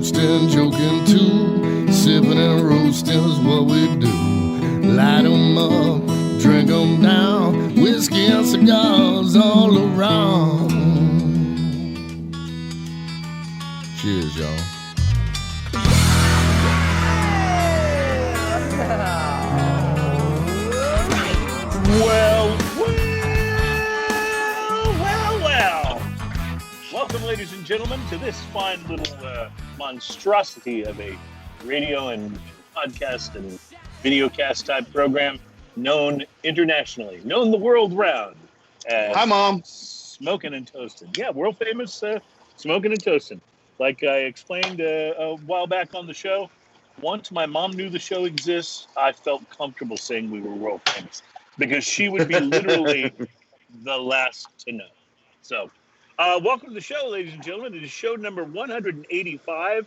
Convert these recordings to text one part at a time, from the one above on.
toasting, joking too. Sipping and roasting is what we do. Light 'em up, drink 'em down. Whiskey and cigars all around. Cheers, y'all. Well. Welcome, ladies and gentlemen, to this fine little monstrosity of a radio and podcast and videocast type program known internationally, known the world round as Hi, Mom. Smoking and Toasting. Yeah, world famous Smoking and Toasting. Like I explained a while back on the show, once my mom knew the show exists, I felt comfortable saying we were world famous because she would be literally the last to know. So, welcome to the show, ladies and gentlemen. It is show number 185.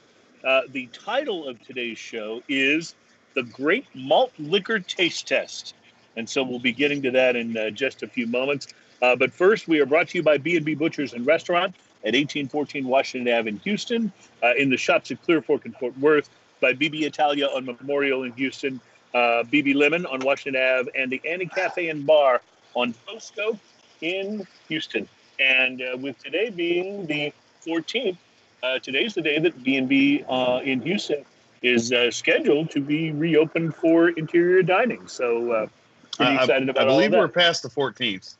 The title of today's show is The Great Malt Liquor Taste Test. And so we'll be getting to that in just a few moments. But first, we are brought to you by B&B Butchers and Restaurant at 1814 Washington Ave in Houston, in the shops at Clear Fork and Fort Worth, by BB Italia on Memorial in Houston, BB Lemon on Washington Ave, and the Annie Cafe and Bar on Fosco in Houston. And with today being the 14th, today's the day that B&B in Houston is scheduled to be reopened for interior dining. So pretty excited about all of that. I believe we're past the 14th.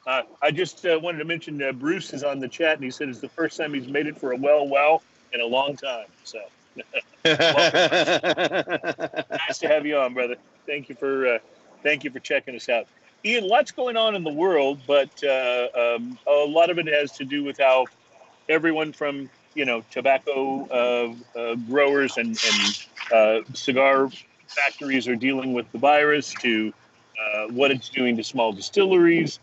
I just wanted to mention Bruce is on the chat, and he said it's the first time he's made it for a well in a long time. So nice to have you on, brother. Thank you for checking us out. Ian, lots going on in the world, but a lot of it has to do with how everyone from, tobacco growers and cigar factories are dealing with the virus to what it's doing to small distilleries,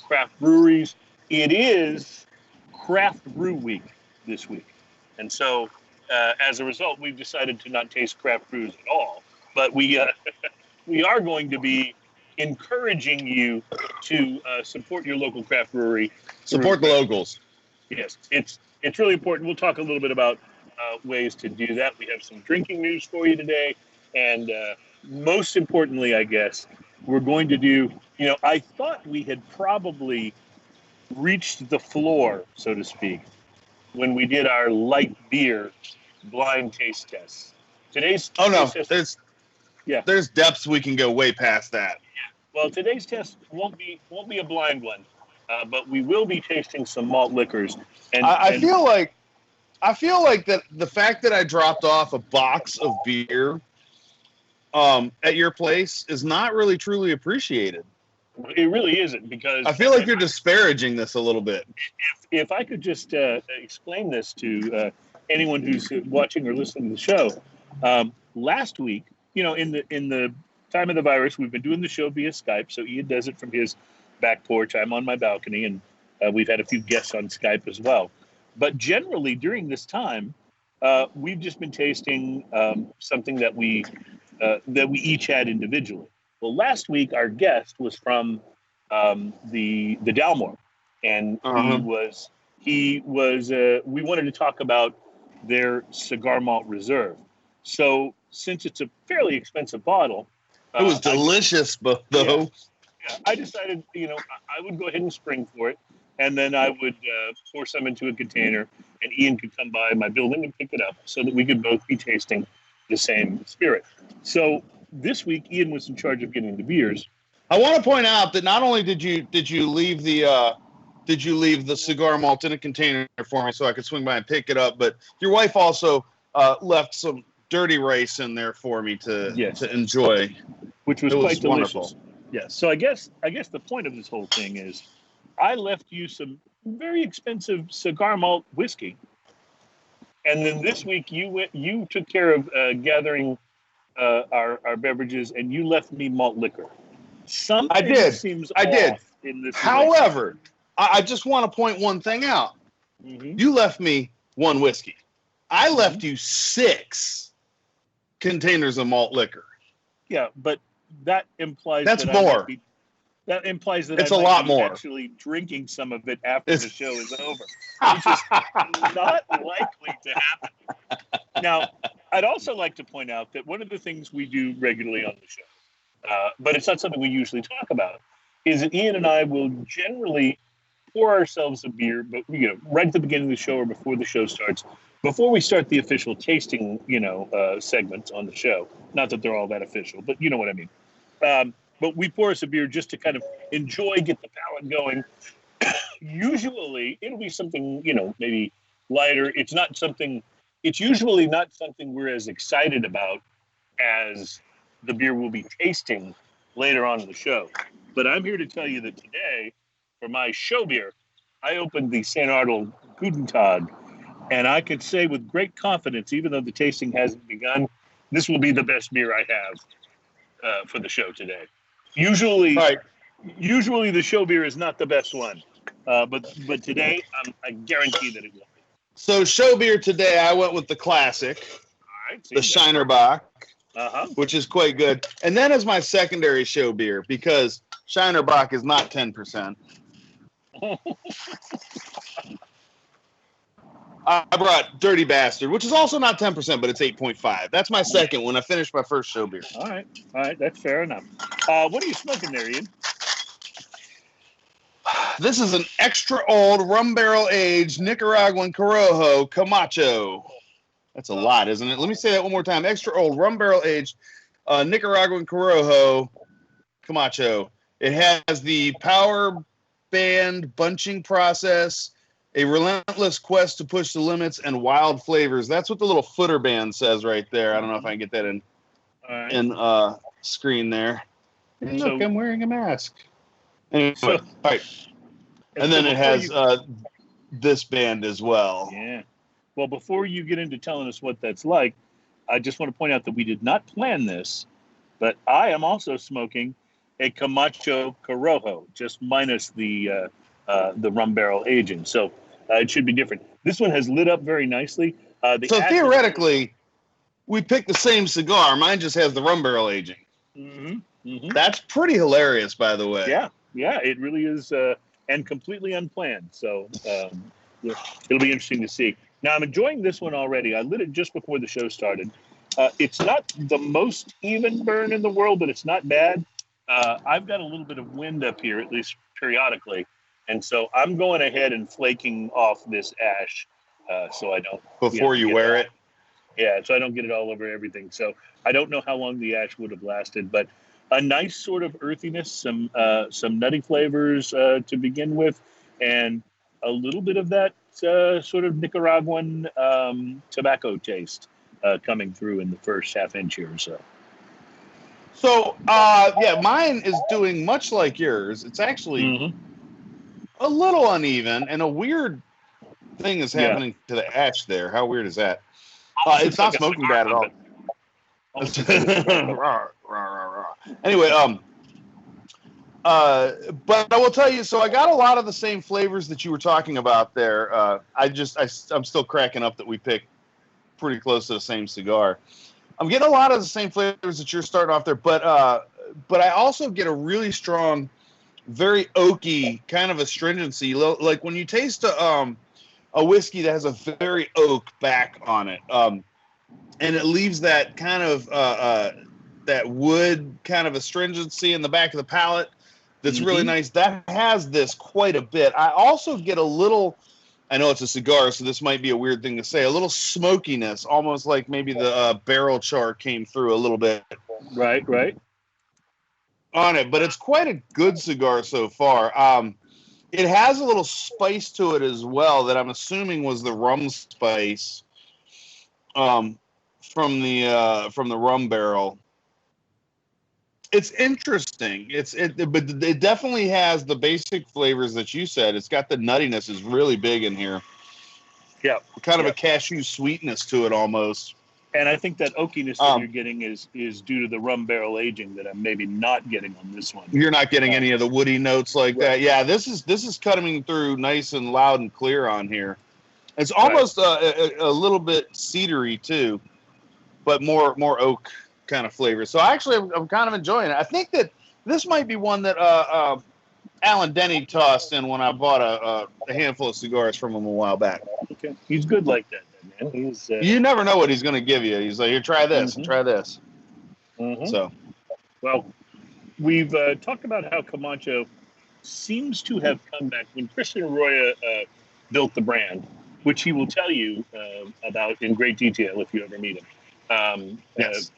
craft breweries. It is Craft Brew Week this week. And so as a result, we've decided to not taste craft brews at all. But we are going to be encouraging you to support your local craft brewery. Support the locals. Yes, it's really important. We'll talk a little bit about ways to do that. We have some drinking news for you today. And most importantly, I guess, we're going to do, I thought we had probably reached the floor, so to speak, when we did our light beer blind taste tests. Today's there's depths we can go way past that. Well, today's test won't be a blind one, but we will be tasting some malt liquors. And I feel like that the fact that I dropped off a box of beer at your place is not really truly appreciated. It really isn't, because I feel like you're disparaging this a little bit. If I could just explain this to anyone who's watching or listening to the show, last week, in the time of the virus, we've been doing the show via Skype. So Ian does it from his back porch. I'm on my balcony, and we've had a few guests on Skype as well. But generally, during this time, we've just been tasting something that we each had individually. Well, last week our guest was from the Dalmore, and he was. We wanted to talk about their Cigar Malt Reserve. So since it's a fairly expensive bottle, it was delicious, though. Yeah, I decided, I would go ahead and spring for it, and then I would pour some into a container, and Ian could come by my building and pick it up so that we could both be tasting the same spirit. So this week, Ian was in charge of getting the beers. I want to point out that not only did you leave the cigar malt in a container for me so I could swing by and pick it up, but your wife also left some dirty rice in there for me to enjoy, which was quite delicious. Wonderful. Yes. So I guess the point of this whole thing is I left you some very expensive cigar malt whiskey, and then this week you took care of gathering our beverages, and you left me malt liquor. Something seems off in this. However, I just want to point one thing out. Mm-hmm. You left me one whiskey. I left you 6 containers of malt liquor. Yeah, but that implies that's more. That implies that It's I a might lot be more. actually drinking some of it after the show is over, which is not likely to happen. Now, I'd also like to point out that one of the things we do regularly on the show, but it's not something we usually talk about, is that Ian and I will generally pour ourselves a beer, but right at the beginning of the show or before the show starts, before we start the official tasting, segments on the show. Not that they're all that official, but you know what I mean. But we pour us a beer just to kind of enjoy, get the palate going. Usually, it'll be something, maybe lighter. It's usually not something we're as excited about as the beer we'll be tasting later on in the show. But I'm here to tell you that today, for my show beer, I opened the St. Arnold Guten Tag, and I could say with great confidence, even though the tasting hasn't begun, this will be the best beer I have for the show today. Usually the show beer is not the best one, but today I guarantee that it will be. So show beer today, I went with the classic, the Shiner Bock, which is quite good. And then as my secondary show beer, because Shiner Bock is not 10%. I brought Dirty Bastard, which is also not 10%, but it's 8.5. That's my second when I finished my first show beer. All right, that's fair enough. What are you smoking there, Ian? This is an extra old rum barrel aged Nicaraguan Corojo Camacho. That's a lot, isn't it? Let me say that one more time. Extra old rum barrel aged Nicaraguan Corojo Camacho. It has the power band bunching process, a relentless quest to push the limits, and wild flavors. That's what the little footer band says right there. I don't know if I can get that in screen there. And look, I'm wearing a mask. Anyway, all right. And then it has this band as well. Yeah. Well, before you get into telling us what that's like, I just want to point out that we did not plan this, but I am also smoking a Camacho Corojo, just minus the rum barrel aging. So it should be different. This one has lit up very nicely. So theoretically, we picked the same cigar. Mine just has the rum barrel aging. Mm-hmm. Mm-hmm. That's pretty hilarious, by the way. Yeah, it really is, and completely unplanned. So it'll be interesting to see. Now, I'm enjoying this one already. I lit it just before the show started. It's not the most even burn in the world, but it's not bad. I've got a little bit of wind up here, at least periodically. And so I'm going ahead and flaking off this ash so I don't... Before you wear it? Yeah, so I don't get it all over everything. So I don't know how long the ash would have lasted, but a nice sort of earthiness, some nutty flavors to begin with, and a little bit of that sort of Nicaraguan tobacco taste coming through in the first half inch here or so. So, mine is doing much like yours. It's actually a little uneven, and a weird thing is happening to the ash there. How weird is that? It's not smoking bad at all. Anyway, but I will tell you, so I got a lot of the same flavors that you were talking about there. I'm still cracking up that we picked pretty close to the same cigar. I'm getting a lot of the same flavors that you're starting off there, but I also get a really strong, very oaky kind of astringency. Like when you taste a whiskey that has a very oak back on it, and it leaves that kind of that wood kind of astringency in the back of the palate that's really nice. That has this quite a bit. I also get a little, I know it's a cigar, so this might be a weird thing to say, a little smokiness, almost like maybe the barrel char came through a little bit. Right. On it, but it's quite a good cigar so far. It has a little spice to it as well that I'm assuming was the rum spice from the rum barrel. It's interesting. But it definitely has the basic flavors that you said. It's got the nuttiness is really big in here. Yeah, kind of a cashew sweetness to it almost. And I think that oakiness that you're getting is due to the rum barrel aging that I'm maybe not getting on this one. You're not getting any of the woody notes like that. Yeah, this is coming through nice and loud and clear on here. It's almost a little bit cedary too, but more oak kind of flavor. So actually, I'm kind of enjoying it. I think that this might be one that Alan Denny tossed in when I bought a handful of cigars from him a while back. Okay, he's good like that, man. He's You never know what he's going to give you. He's like, here, try this and try this. So, well, we've talked about how Camacho seems to have come back when Christian Arroyo built the brand, which he will tell you about in great detail if you ever meet him. yes.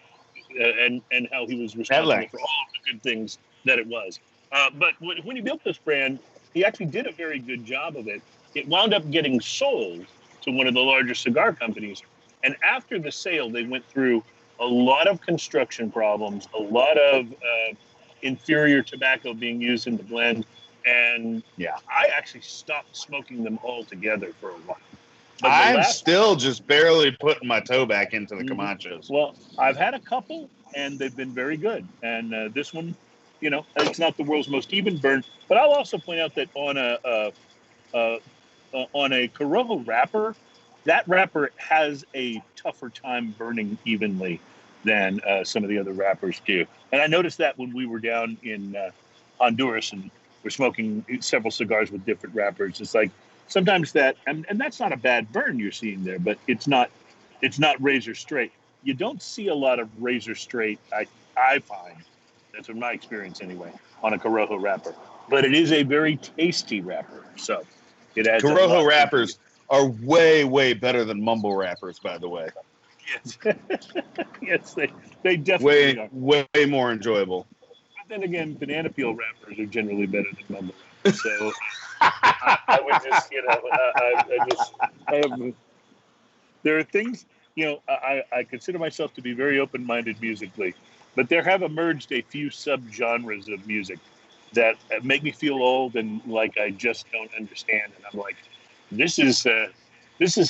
And how he was responsible for all of the good things that it was. But when he built this brand, he actually did a very good job of it. It wound up getting sold to one of the larger cigar companies. And after the sale, they went through a lot of construction problems, a lot of inferior tobacco being used in the blend. And I actually stopped smoking them altogether for a while. I'm still just barely putting my toe back into the Camachos. Well, I've had a couple, and they've been very good. And this one, you know, it's not the world's most even burn. But I'll also point out that on a Corojo wrapper, that wrapper has a tougher time burning evenly than some of the other wrappers do. And I noticed that when we were down in Honduras and we're smoking several cigars with different wrappers. It's like, sometimes that, and that's not a bad burn you're seeing there, but it's not razor straight. You don't see a lot of razor straight, I find. That's in my experience anyway, on a Corojo wrapper. But it is a very tasty wrapper. So it adds Corojo wrappers are way, way better than mumble wrappers, by the way. Yes. Yes, they definitely are. Way more enjoyable. But then again, banana peel wrappers are generally better than mumble wrappers. So I would just, you know, there are things, you know, I consider myself to be very open-minded musically, but there have emerged a few subgenres of music that make me feel old and like I just don't understand. And I'm like, this is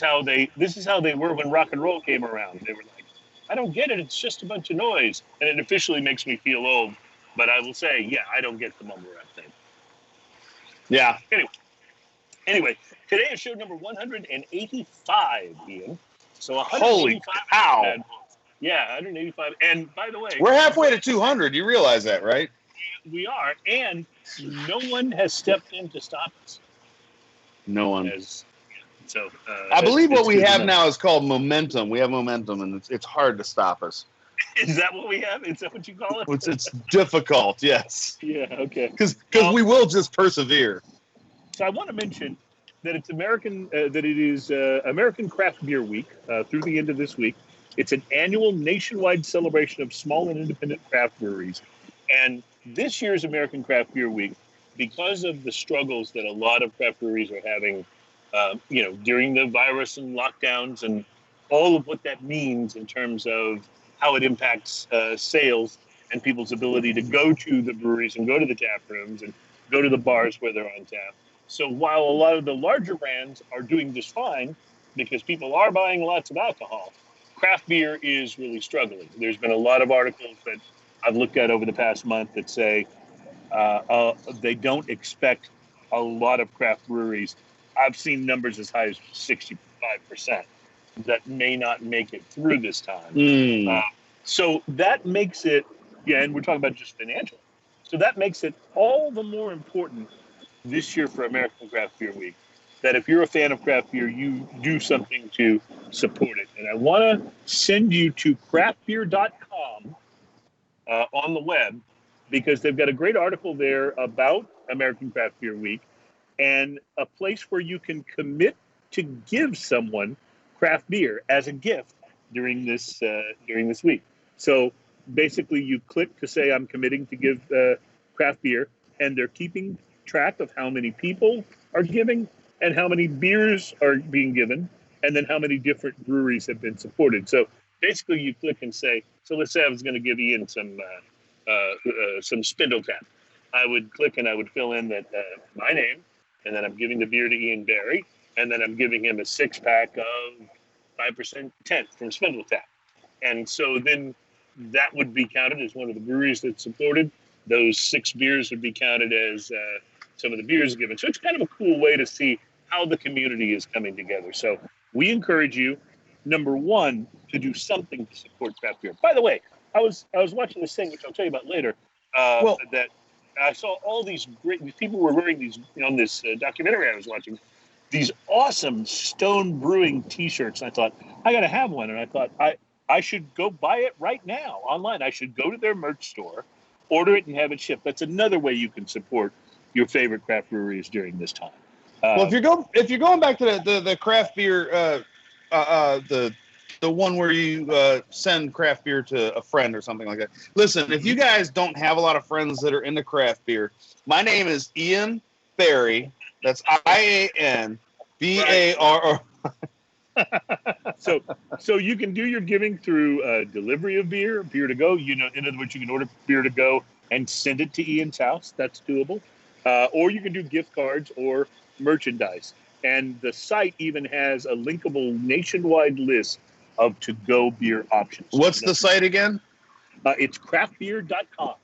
how they were when rock and roll came around. They were like, I don't get it. It's just a bunch of noise. And it officially makes me feel old. But I will say, yeah, I don't get the mumble rap thing. Yeah. Anyway, today is show number 185, Ian. So 185. Holy cow. Yeah, 185. And by the way, we're halfway to 200. You realize that, right? We are. And no one has stepped in to stop us. No one. So I believe what we have now is called momentum. We have momentum, and it's hard to stop us. Is that what we have? Is that what you call it? It's difficult, yes. Yeah, okay. Because we will just persevere. So I want to mention that it's American Craft Beer Week through the end of this week. It's an annual nationwide celebration of small and independent craft breweries. And this year's American Craft Beer Week, because of the struggles that a lot of craft breweries are having, you know, during the virus and lockdowns and all of what that means in terms of how it impacts sales and people's ability to go to the breweries and go to the tap rooms and go to the bars where they're on tap. So while a lot of the larger brands are doing just fine because people are buying lots of alcohol, craft beer is really struggling. There's been a lot of articles that I've looked at over the past month that say they don't expect a lot of craft breweries. I've seen numbers as high as 65% that may not make it through this time. So that makes it, and we're talking about just financial. So that makes it all the more important this year for American Craft Beer Week, that if you're a fan of craft beer, you do something to support it. And I want to send you to craftbeer.com on the web, because they've got a great article there about American Craft Beer Week and a place where you can commit to give someone craft beer as a gift during this week. So basically you click to say, I'm committing to give craft beer, and they're keeping track of how many people are giving and how many beers are being given, and then how many different breweries have been supported. So basically you click and say, so let's say I was going to give Ian some Spindle Tap. I would click and I would fill in that my name, and then I'm giving the beer to Ian Barry, and then I'm giving him a 6-pack of 5% 10th from Spindle Tap. And so then that would be counted as one of the breweries that's supported. Those 6 beers would be counted as some of the beers given. So it's kind of a cool way to see how the community is coming together. So we encourage you, number one, to do something to support craft beer. By the way, I was watching this thing, which I'll tell you about later, that I saw all these great people were wearing these on this documentary I was watching. These awesome Stone Brewing T-shirts. And I thought I got to have one, and I thought I should go buy it right now online. I should go to their merch store, order it, and have it shipped. That's another way you can support your favorite craft breweries during this time. Well, if you're going back to the craft beer, the one where you send craft beer to a friend or something like that. Listen, if you guys don't have a lot of friends that are into craft beer, my name is Ian Barry. That's IANBARR. So you can do your giving through delivery of beer to go. In other words, you can order beer to go and send it to Ian's house. That's doable. Or you can do gift cards or merchandise. And the site even has a linkable nationwide list of to-go beer options. What's the site again? It's craftbeer.com.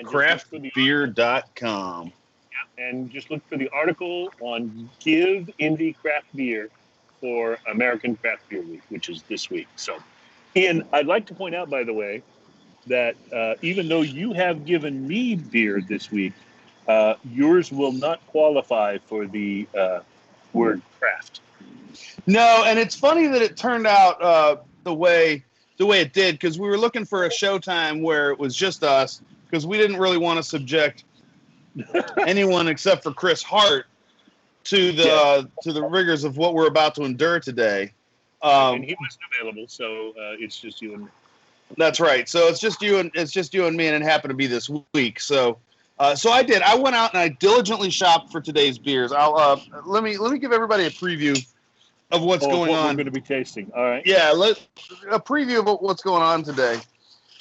Craftbeer.com. Yeah, and just look for the article on Give Indie Craft Beer for American Craft Beer Week, which is this week. So, Ian, I'd like to point out, by the way, that even though you have given me beer this week, yours will not qualify for the word craft. No, and it's funny that it turned out the way it did, because we were looking for a showtime where it was just us, because we didn't really want to subject anyone except for Chris Hart to the rigors of what we're about to endure today. And he wasn't available, so it's just you and me. That's right. So it's just you and me, and it happened to be this week. So I did. I went out and I diligently shopped for today's beers. I'll let me give everybody a preview of what's going on. We're going to be tasting. All right. Yeah, a preview of what's going on today.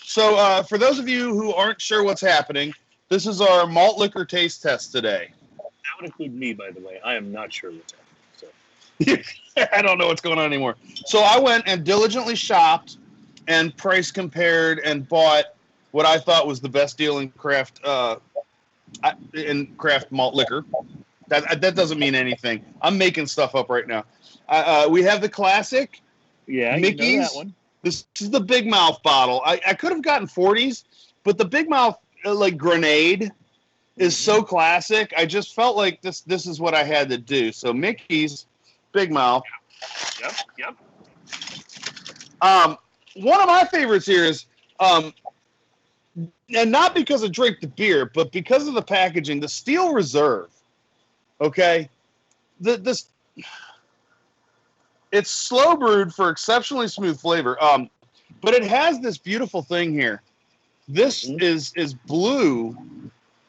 So for those of you who aren't sure what's happening, this is our malt liquor taste test today. That would include me, by the way. I am not sure what's happening. So I don't know what's going on anymore. So I went and diligently shopped and price compared and bought what I thought was the best deal in craft malt liquor. That doesn't mean anything. I'm making stuff up right now. We have the classic. Yeah, Mickey's. you know that one. This is the Big Mouth bottle. I could have gotten 40s, but the Big Mouth grenade is so classic. I just felt like this is what I had to do. So Mickey's Big Mouth. Yep. One of my favorites here is, and not because I drink the beer, but because of the packaging, the Steel Reserve. Okay, it's slow brewed for exceptionally smooth flavor. But it has this beautiful thing here. This is blue,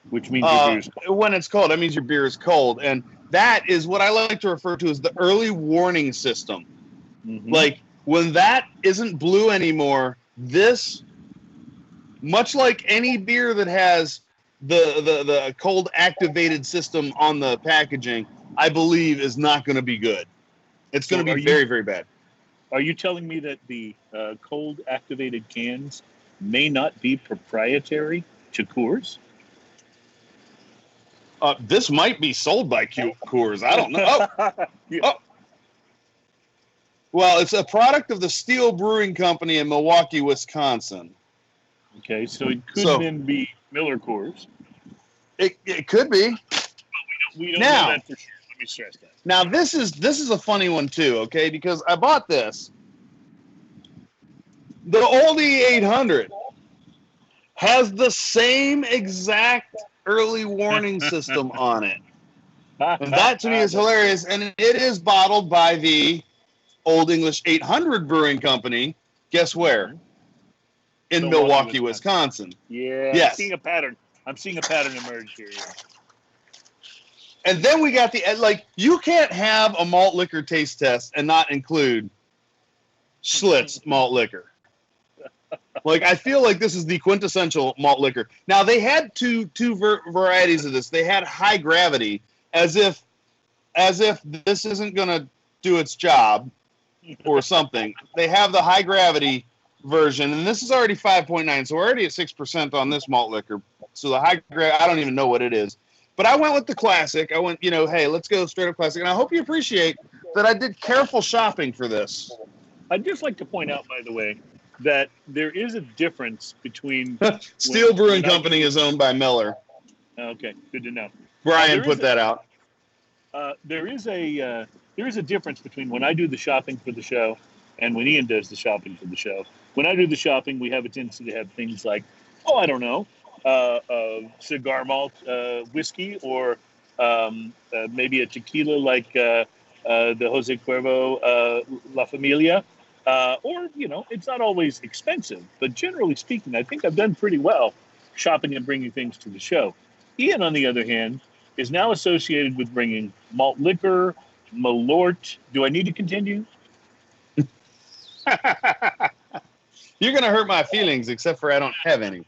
which means your beer is cold. When it's cold, that means your beer is cold, and that is what I like to refer to as the early warning system. Mm-hmm. Like when that isn't blue anymore, this, much like any beer that has the cold activated system on the packaging, I believe is not going to be good. It's going to be very, very bad. Are you telling me that the cold activated cans may not be proprietary to Coors? This might be sold by Coors. I don't know. Oh. Well, it's a product of the Steel Brewing Company in Milwaukee, Wisconsin. Okay, so it could then be Miller Coors. It could be. We don't know that for sure. Let me stress that. Now, this is a funny one, too, okay? Because I bought this. The Oldie 800 has the same exact early warning system on it. And that, to me, is hilarious. And it is bottled by the Old English 800 Brewing Company. Guess where? In Milwaukee, Wisconsin. Yeah, yes. I'm seeing a pattern emerge here. Yeah. And then we got you can't have a malt liquor taste test and not include Schlitz malt liquor. I feel like this is the quintessential malt liquor. Now, they had two varieties of this. They had high gravity, as if this isn't going to do its job or something. They have the high gravity version, and this is already 5.9, so we're already at 6% on this malt liquor. So the high gravity, I don't even know what it is. But I went with the classic. I went, hey, let's go straight up classic. And I hope you appreciate that I did careful shopping for this. I'd just like to point out, by the way, that there is a difference between... Steel Brewing Company is owned by Miller. Okay, good to know. Brian put that out. There is a difference between when I do the shopping for the show and when Ian does the shopping for the show. When I do the shopping, we have a tendency to have things like, I don't know, cigar malt whiskey, or maybe a tequila like the Jose Cuervo La Familia. Or, it's not always expensive, but generally speaking, I think I've done pretty well shopping and bringing things to the show. Ian, on the other hand, is now associated with bringing malt liquor, malort. Do I need to continue? You're going to hurt my feelings, except for I don't have any.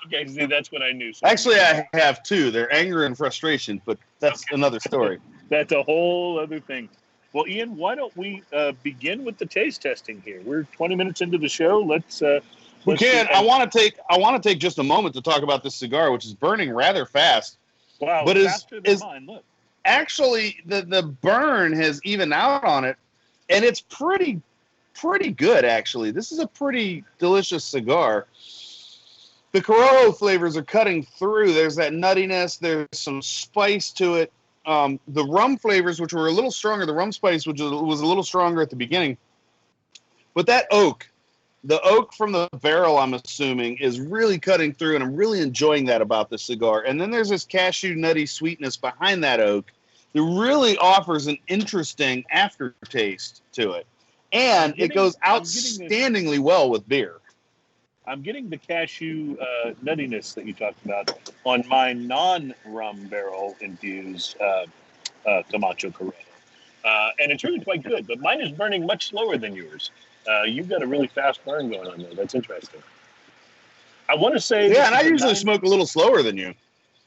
Okay, see, that's what I knew. So actually, I have two. They're anger and frustration, but that's another story. That's a whole other thing. Well, Ian, why don't we begin with the taste testing here? We're 20 minutes into the show. Let's we can. I want to take just a moment to talk about this cigar, which is burning rather fast. Wow, but faster than mine. Look. Actually, the burn has evened out on it, and it's pretty good, actually. This is a pretty delicious cigar. The Corojo flavors are cutting through. There's that nuttiness. There's some spice to it. The rum flavors, which were a little stronger, the rum spice, which was a little stronger at the beginning. But that oak, the oak from the barrel, I'm assuming, is really cutting through, and I'm really enjoying that about this cigar. And then there's this cashew nutty sweetness behind that oak that really offers an interesting aftertaste to it. And it goes outstandingly well with beer. I'm getting the cashew nuttiness that you talked about on my non-rum barrel infused Camacho Corojo. And it's really quite good, but mine is burning much slower than yours. You've got a really fast burn going on there. That's interesting. I want to say... Yeah, and I usually smoke a little slower than you.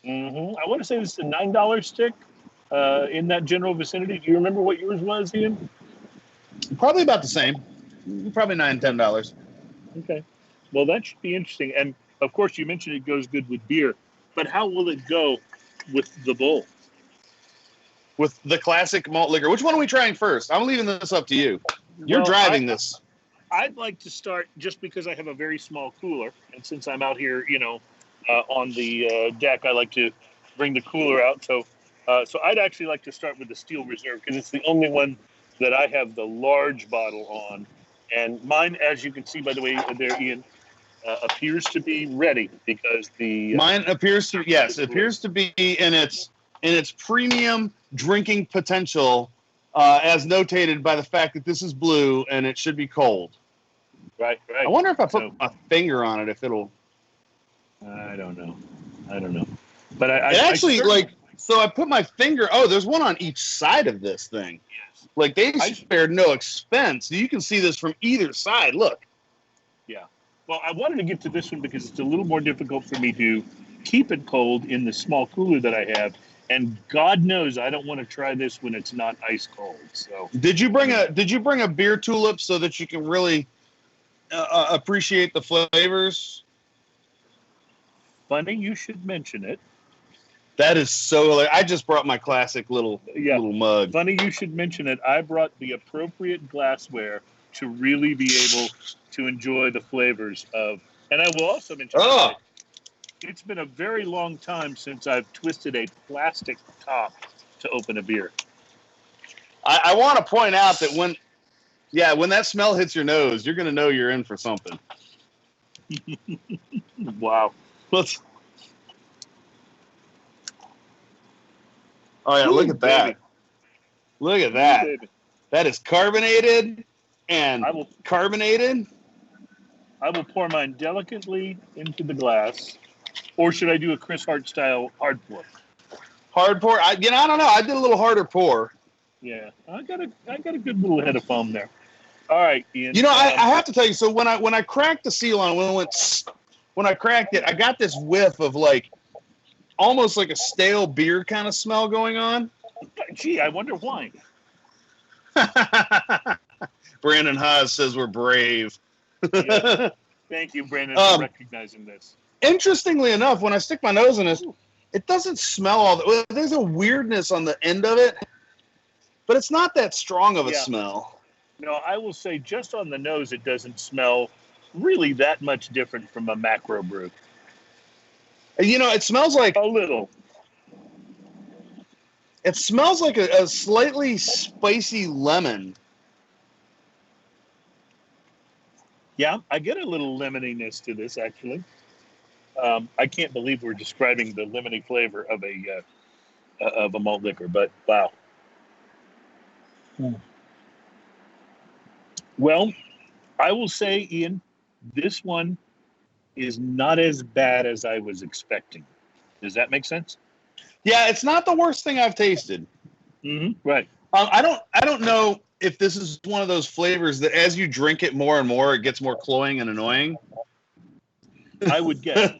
Mm-hmm. I want to say this is a $9 stick in that general vicinity. Do you remember what yours was, Ian? Probably about the same. Probably $9, $10. Okay. Well, that should be interesting. And, of course, you mentioned it goes good with beer. But how will it go with the bull? With the classic malt liquor. Which one are we trying first? I'm leaving this up to you. You're driving this. I'd like to start just because I have a very small cooler. And since I'm out here, on the deck, I like to bring the cooler out. So I'd actually like to start with the Steel Reserve because it's the only one that I have the large bottle on. And mine, as you can see, by the way, there, Ian, appears to be ready because the... Mine appears to, yes, it appears to be in its premium drinking potential, as notated by the fact that this is blue and it should be cold. Right. I wonder if I put a finger on it, if it'll... I don't know. But so I put my finger... Oh, there's one on each side of this thing. Yes. Like, they spared no expense. You can see this from either side. Look. Yeah. Well, I wanted to get to this one because it's a little more difficult for me to keep it cold in the small cooler that I have. And God knows I don't want to try this when it's not ice cold. So did you bring a beer tulip so that you can really appreciate the flavors? Funny you should mention it. That is so. I just brought my classic little mug. Funny you should mention it. I brought the appropriate glassware to really be able to enjoy the flavors of. And I will also mention that it's been a very long time since I've twisted a plastic top to open a beer. I want to point out that when that smell hits your nose, you're going to know you're in for something. Wow. Oh, yeah, look at that. Baby. Look at that. Baby. That is carbonated and carbonated. I will pour mine delicately into the glass. Or should I do a Chris Hart style hard pour? Hard pour? I don't know. I did a little harder pour. Yeah, I got a good little head of foam there. All right, Ian. I have to tell you. So when I cracked the seal on it, when I cracked it, I got this whiff of almost like a stale beer kind of smell going on. Gee, I wonder why. Brandon Haas says we're brave. Yeah. Thank you, Brandon, for recognizing this. Interestingly enough, when I stick my nose in it doesn't smell all that. There's a weirdness on the end of it, but it's not that strong of a smell. No, I will say just on the nose, it doesn't smell really that much different from a macro brew. You know, it smells like A little. it smells like a slightly spicy lemon. Yeah, I get a little lemoniness to this, actually. I can't believe we're describing the lemony flavor of a malt liquor, but wow. Well, I will say, Ian, this one is not as bad as I was expecting. Does that make sense? Yeah, it's not the worst thing I've tasted. Mm-hmm. Right. I don't know if this is one of those flavors that as you drink it more and more, it gets more cloying and annoying. I would guess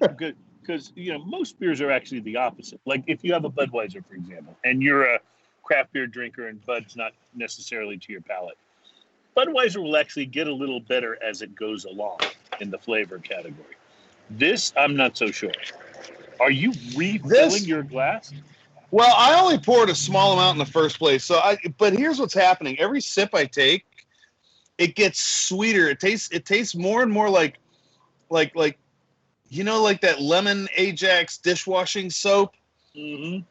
because most beers are actually the opposite. Like if you have a Budweiser, for example, and you're a craft beer drinker and Bud's not necessarily to your palate, Budweiser will actually get a little better as it goes along in the flavor category. This, I'm not so sure. Are you refilling your glass? Well, I only poured a small amount in the first place. But here's what's happening. Every sip I take, it gets sweeter. It tastes more and more like like that lemon Ajax dishwashing soap. Mm-hmm.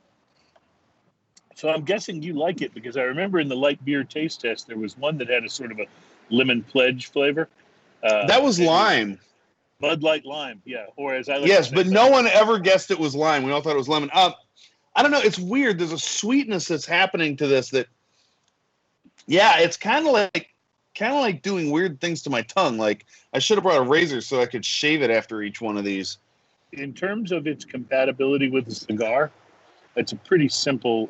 So I'm guessing you like it because I remember in the light beer taste test there was one that had a sort of a lemon pledge flavor. That was lime. Bud Light lime, yeah. Or as I like yes, to say, but no one ever guessed it was lime. We all thought it was lemon. I don't know. It's weird. There's a sweetness that's happening to this that, yeah, it's kind of like doing weird things to my tongue. Like I should have brought a razor so I could shave it after each one of these. In terms of its compatibility with the cigar, it's a pretty simple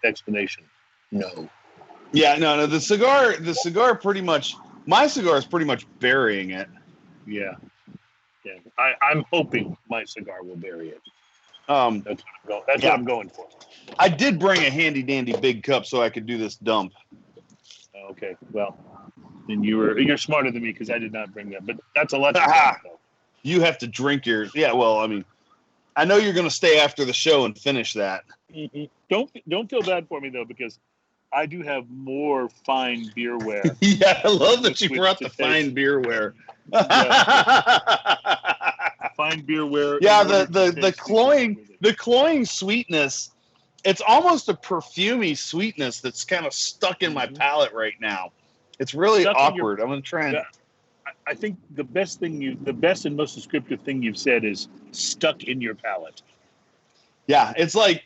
explanation. No. Yeah, no. The cigar pretty much. My cigar is pretty much burying it. Yeah. I'm hoping my cigar will bury it. That's what I'm going for. I did bring a handy dandy big cup so I could do this dump. Okay, well, then you're smarter than me because I did not bring that. But that's a lot. To you have to drink yours. Yeah, well, I mean, I know you're going to stay after the show and finish that. Mm-hmm. Don't feel bad for me though because I do have more fine beerware. Yeah, I love that you brought the fine beerware. Fine beerware. Yeah, the cloying sweetness. It's almost a perfumey sweetness that's kind of stuck in my palate right now. It's really awkward. I'm gonna try and. I think the best and most descriptive thing you've said is stuck in your palate. Yeah, it's like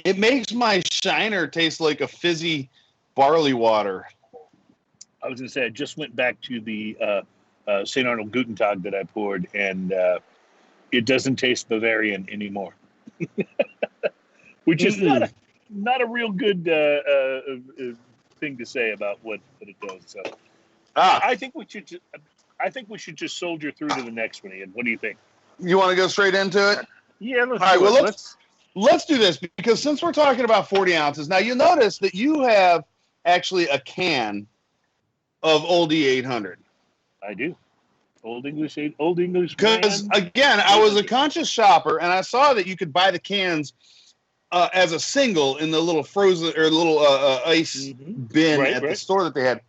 it makes my Shiner taste like a fizzy barley water. I was gonna say I just went back to the St. Arnold Guten Tag that I poured, and it doesn't taste Bavarian anymore, which is not a real good thing to say about what it does. So, I think we should just soldier through to the next one. Ian, what do you think? You want to go straight into it? Yeah. Let's All do right. it. Well, let's do this because since we're talking about 40 ounces, now you'll notice that you have actually a can of Oldie 800. I do. Old English. Because again, I was a conscious shopper, and I saw that you could buy the cans as a single in the little frozen or little ice bin at the store that they had.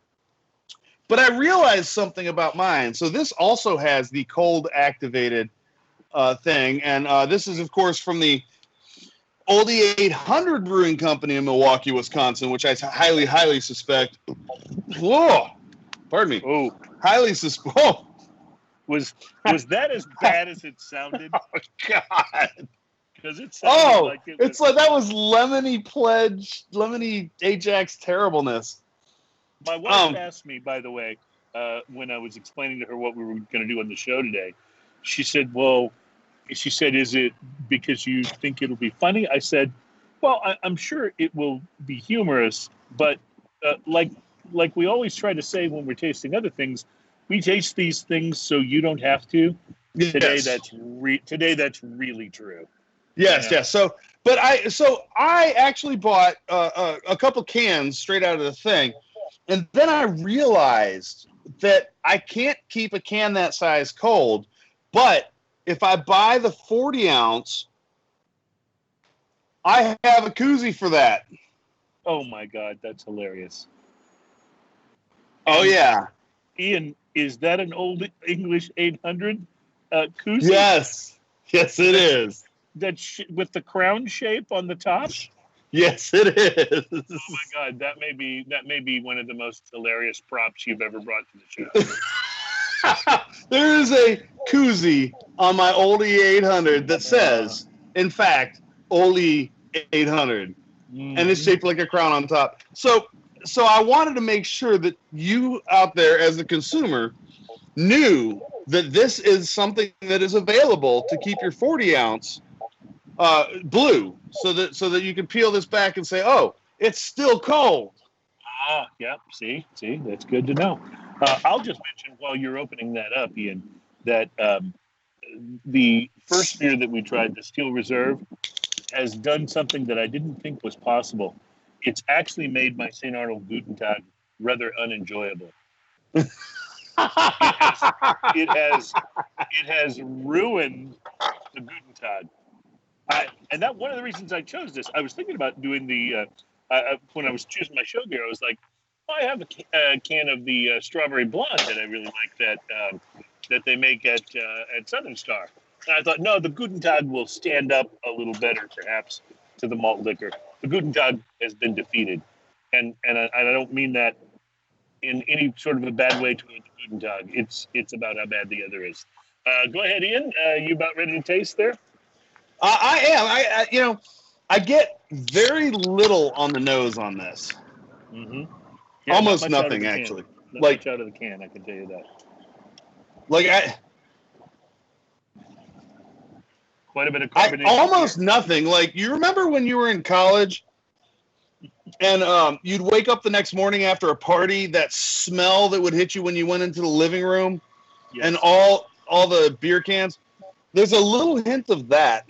But I realized something about mine. So this also has the cold activated thing, and this is of course from the Oldie 800 Brewing Company in Milwaukee, Wisconsin, which I highly suspect. Whoa, pardon me. Oh, highly suspect. Oh. Was that as bad as it sounded? Oh God! Because it sounded like it was... it's like that was lemony Ajax terribleness. My wife asked me, by the way, when I was explaining to her what we were going to do on the show today. She said, "Is it because you think it'll be funny?" I said, "Well, I'm sure it will be humorous, but like we always try to say when we're tasting other things." We taste these things so you don't have to. Yes. Today that's really true. Yes, yes. So I actually bought a couple cans straight out of the thing, and then I realized that I can't keep a can that size cold. But if I buy the 40 ounce, I have a koozie for that. Oh my God, that's hilarious. Oh yeah, Ian. Is that an Old English 800 koozie? Yes. Yes, it is. With the crown shape on the top. Yes, it is. Oh my God, that may be one of the most hilarious props you've ever brought to the show. There is a koozie on my oldie 800 that says, in fact, oldie 800, and it's shaped like a crown on top. So I wanted to make sure that you out there as a consumer knew that this is something that is available to keep your 40 ounce blue, so that you can peel this back and say, oh, it's still cold. Yeah. See, that's good to know. I'll just mention while you're opening that up, Ian, that the first beer that we tried, the Steel Reserve, has done something that I didn't think was possible. It's actually made my St. Arnold Guten Tag rather unenjoyable. It has ruined the Guten Tag. And that one of the reasons I chose this, I was thinking about doing the when I was choosing my show beer, I was like, I have a can of the strawberry blonde that I really like that they make at Southern Star. And I thought, no, the Guten Tag will stand up a little better, perhaps, to the malt liquor. The Guten Tag has been defeated, and I don't mean that in any sort of a bad way to the Guten Tag. It's about how bad the other is. Go ahead, Ian. You about ready to taste there? I am. I get very little on the nose on this. Mm-hmm. Yeah, almost nothing, actually. Not much out of the can, I can tell you that. Quite a bit of carbonation. Almost nothing. Like, you remember when you were in college and you'd wake up the next morning after a party, that smell that would hit you when you went into the living room, yes, and all the beer cans? There's a little hint of that.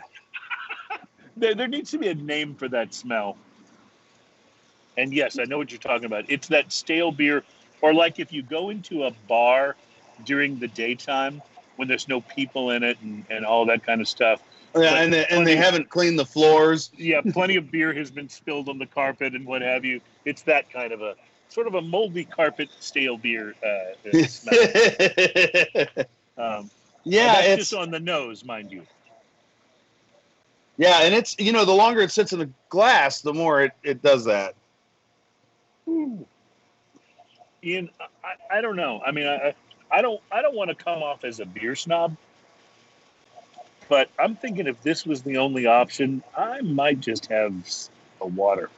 There needs to be a name for that smell. And yes, I know what you're talking about. It's that stale beer, or like if you go into a bar during the daytime when there's no people in it and all that kind of stuff. Yeah, and they haven't cleaned the floors. Yeah, plenty of beer has been spilled on the carpet and what have you. It's that kind of a sort of a moldy carpet stale beer smell. Yeah, it's just on the nose, mind you. Yeah, and it's, the longer it sits in the glass, the more it does that. Ooh. Ian, I don't know. I mean, I don't want to come off as a beer snob, but I'm thinking if this was the only option, I might just have a water.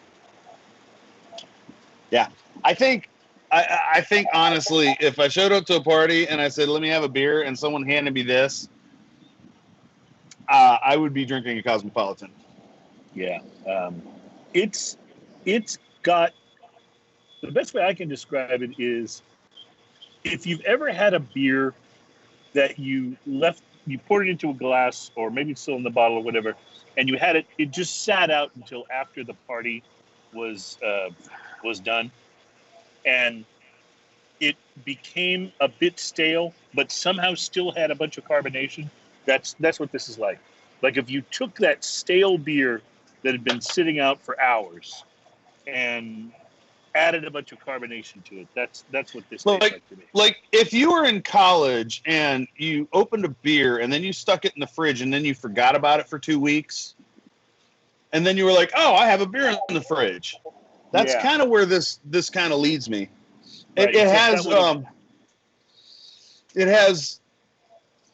Yeah, I think honestly, if I showed up to a party and I said, "Let me have a beer," and someone handed me this, I would be drinking a Cosmopolitan. Yeah, it's got, the best way I can describe it is, if you've ever had a beer that you poured it into a glass, or maybe it's still in the bottle or whatever, and you had it just sat out until after the party was done, and it became a bit stale, but somehow still had a bunch of carbonation. That's what this is like. Like if you took that stale beer that had been sitting out for hours and added a bunch of carbonation to it, that's what this tastes like to me. Like if you were in college and you opened a beer and then you stuck it in the fridge and then you forgot about it for 2 weeks, and then you were like, "Oh, I have a beer in the fridge." That's kind of where this kind of leads me. Right. It has.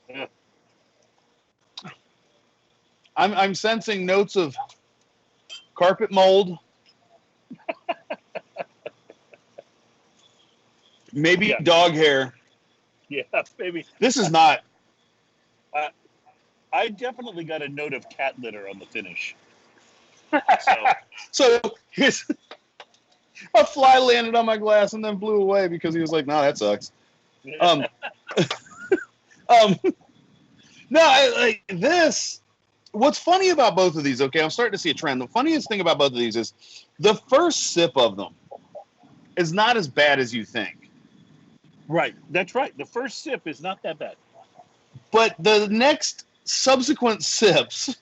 Yeah. I'm sensing notes of carpet mold. Maybe dog hair. Yeah, maybe. This is not. I definitely got a note of cat litter on the finish. So here's a fly landed on my glass and then blew away because he was like, "No, that sucks." This. What's funny about both of these? Okay, I'm starting to see a trend. The funniest thing about both of these is the first sip of them is not as bad as you think. Right, that's right. The first sip is not that bad. But the next subsequent sips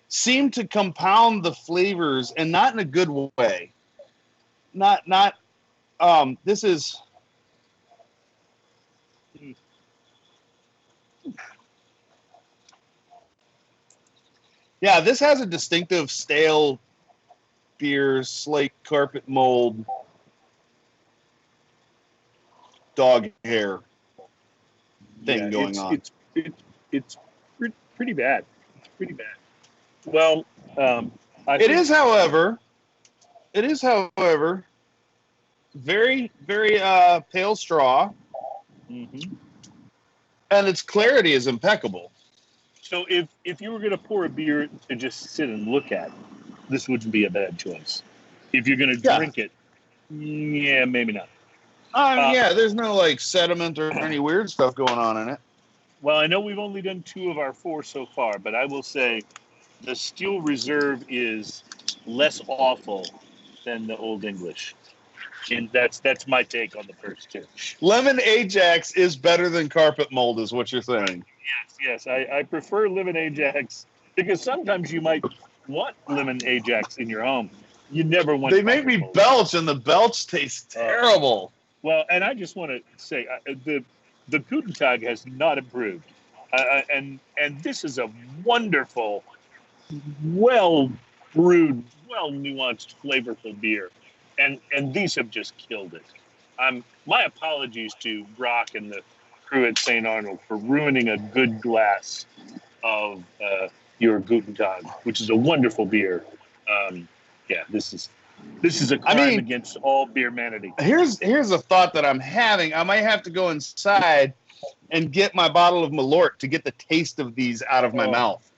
seem to compound the flavors, and not in a good way. This is. Yeah, this has a distinctive stale beer, slate carpet mold, dog hair thing going on. It's pretty bad. It's pretty bad. Well, It is, however, very, very pale straw, Mm-hmm. and its clarity is impeccable. So if you were going to pour a beer to just sit and look at, this wouldn't be a bad choice. If you're going to drink it, yeah, maybe not. Yeah, there's no like sediment or any weird stuff going on in it. Well, I know we've only done 2 of our 4 so far, but I will say the Steel Reserve is less awful than the Old English. And that's my take on the first 2. Lemon Ajax is better than carpet mold, is what you're saying. Yes. I prefer Lemon Ajax because sometimes you might want Lemon Ajax in your home. You never want. They make me belch, and the belch tastes terrible. Well, and I just want to say the Guten Tag has not improved, and this is a wonderful, well brewed, well nuanced, flavorful beer, and these have just killed it. My apologies to Brock and the crew at St. Arnold for ruining a good glass of your Guten Tag, which is a wonderful beer. Yeah, this is a crime against all beer manity. Here's a thought that I'm having. I might have to go inside and get my bottle of Malort to get the taste of these out of my mouth.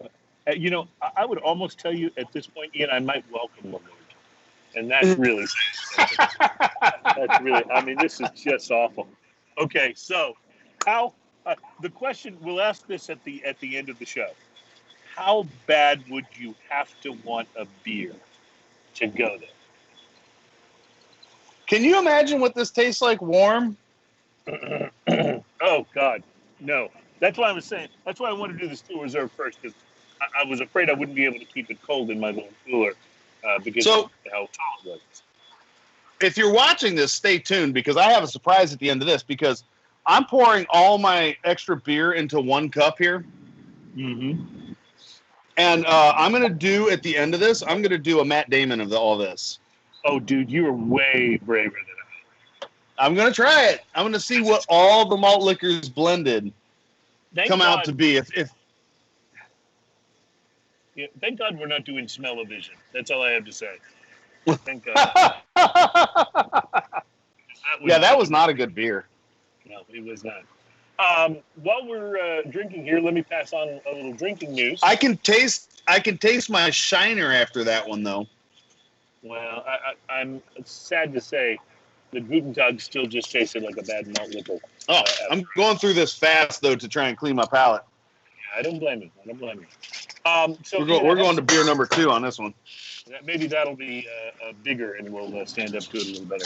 You know, I would almost tell you at this point, Ian, I might welcome Malort. And that's really, this is just awful. Okay, so how, the question, we'll ask this at the end of the show. How bad would you have to want a beer to go there? Can you imagine what this tastes like warm? Oh, God, no. That's why I was saying, that's why I wanted to do the Steel Reserve first, because I was afraid I wouldn't be able to keep it cold in my little cooler because of how tall it was. If you're watching this, stay tuned, because I have a surprise at the end of this, because I'm pouring all my extra beer into 1 cup here. Mm-hmm. And I'm going to do, at the end of this, I'm going to do a Matt Damon of all this. Oh, dude, you are way braver than I am. I'm going to try it. I'm going to see what all the malt liquors blended come out to be. Yeah, thank God we're not doing smell-o-vision. That's all I have to say. Thank God. That was not a good beer. No, it was not. While we're drinking here, let me pass on a little drinking news. I can taste my Shiner after that one, though. Well, I'm sad to say the Guten Tag still just tasted like a bad malt liquor. I'm going through this fast, though, to try and clean my palate. Yeah, I don't blame you. So we're going to beer number 2 on this one. Maybe that'll be bigger, and we'll stand up to it a little better.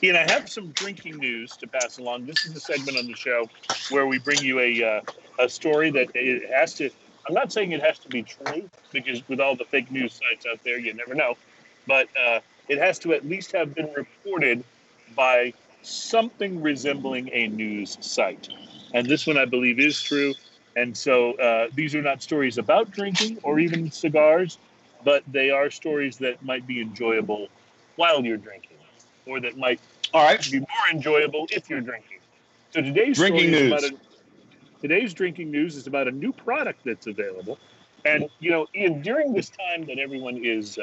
Ian, I have some drinking news to pass along. This is the segment on the show where we bring you a story that it has to. I'm not saying it has to be true, because with all the fake news sites out there, you never know. But it has to at least have been reported by something resembling a news site. And this one, I believe, is true. And so these are not stories about drinking or even cigars, but they are stories that might be enjoyable while you're drinking, or that might be more enjoyable if you're drinking. So today's drinking news is about a new product that's available. And, you know, Ian, during this time that everyone is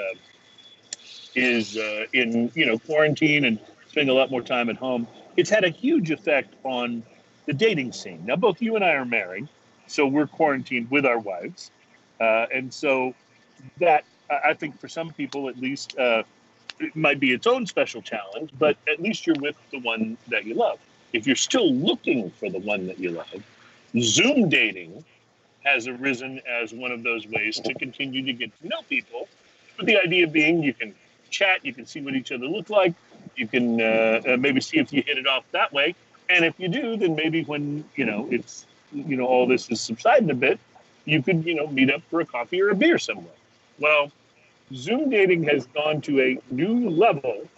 in, quarantine and spending a lot more time at home, it's had a huge effect on the dating scene. Now, both you and I are married, so we're quarantined with our wives. And so that, I think for some people at least, it might be its own special challenge, but at least you're with the one that you love. If you're still looking for the one that you love, Zoom dating has arisen as one of those ways to continue to get to know people. But the idea being you can chat, you can see what each other look like, you can maybe see if you hit it off that way. And if you do, then maybe when, it's, all this is subsiding a bit, you could, meet up for a coffee or a beer somewhere. Well, Zoom dating has gone to a new level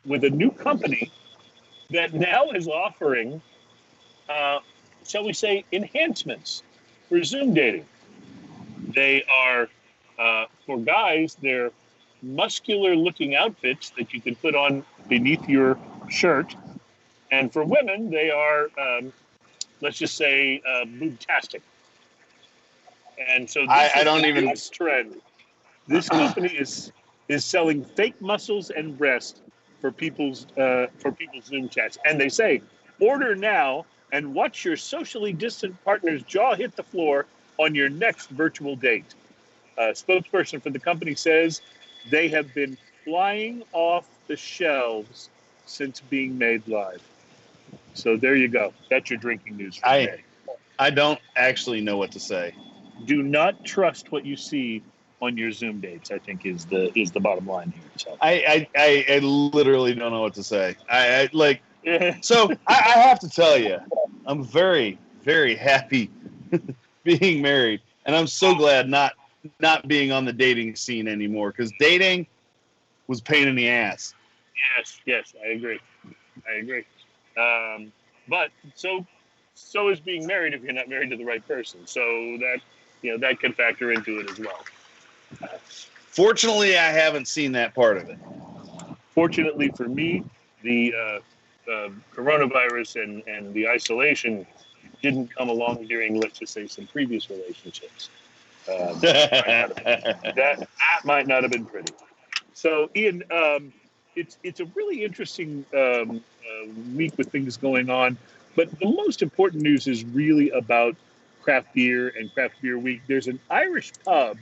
with a new company that now is offering, shall we say, enhancements for Zoom dating. They are, for guys, they're muscular-looking outfits that you can put on beneath your shirt. And for women, they are, let's just say, boobtastic. And so this trend. This company is selling fake muscles and breasts for people's Zoom chats, and they say, order now and watch your socially distant partner's jaw hit the floor on your next virtual date. A spokesperson for the company says they have been flying off the shelves since being made live. So there you go. That's your drinking news for today. I don't actually know what to say. Do not trust what you see on your Zoom dates, I think is the bottom line here. So I literally don't know what to say. So I have to tell you, I'm very, very happy being married, and I'm so glad not being on the dating scene anymore, because dating was a pain in the ass. Yes, I agree. But so is being married if you're not married to the right person. So that can factor into it as well. Fortunately, I haven't seen that part of it. Fortunately for me, the coronavirus and the isolation didn't come along during, let's just say, some previous relationships. That might not have been pretty. So, Ian, it's a really interesting week with things going on. But the most important news is really about craft beer and craft beer week. There's an Irish pub.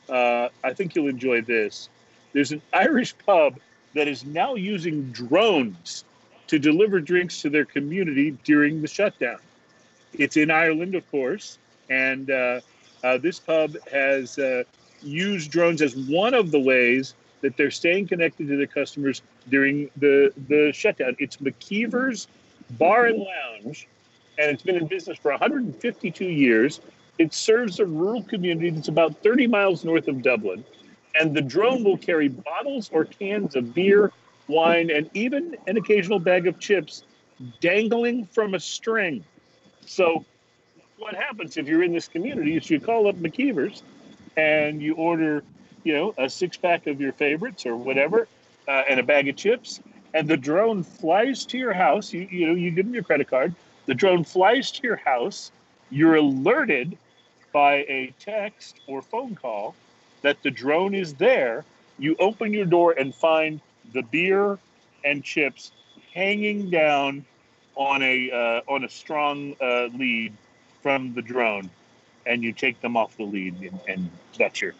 I think you'll enjoy this. There's an Irish pub that is now using drones to deliver drinks to their community during the shutdown. It's in Ireland, of course, and this pub has used drones as one of the ways that they're staying connected to their customers during the shutdown. It's McKeever's Bar and Lounge, and it's been in business for 152 years. It serves a rural community that's about 30 miles north of Dublin, and the drone will carry bottles or cans of beer, wine, and even an occasional bag of chips dangling from a string. So what happens if you're in this community is you call up McKeever's and you order, a six-pack of your favorites or whatever, and a bag of chips, and the drone flies to your house. You give them your credit card. The drone flies to your house. You're alerted by a text or phone call that the drone is there. You open your door and find the beer and chips hanging down on a strong lead from the drone, and you take them off the lead, and that's your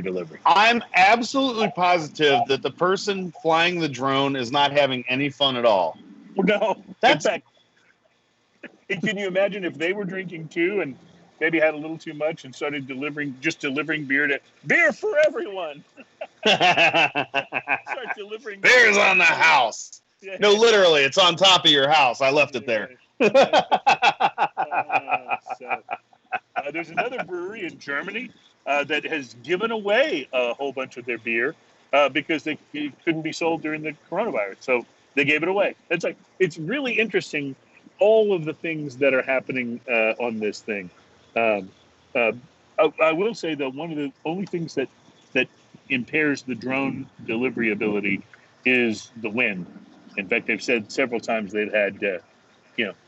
delivery. I'm absolutely positive that the person flying the drone is not having any fun at all. No, that's that. Can you imagine if they were drinking too and maybe had a little too much and started delivering beer for everyone? Start delivering beer's on the house. Yeah. No, literally, it's on top of your house. I left it there. There's another brewery in Germany that has given away a whole bunch of their beer because it couldn't be sold during the coronavirus. So they gave it away. It's really interesting, all of the things that are happening on this thing. I will say, though, one of the only things that impairs the drone delivery ability is the wind. In fact, they've said several times they've had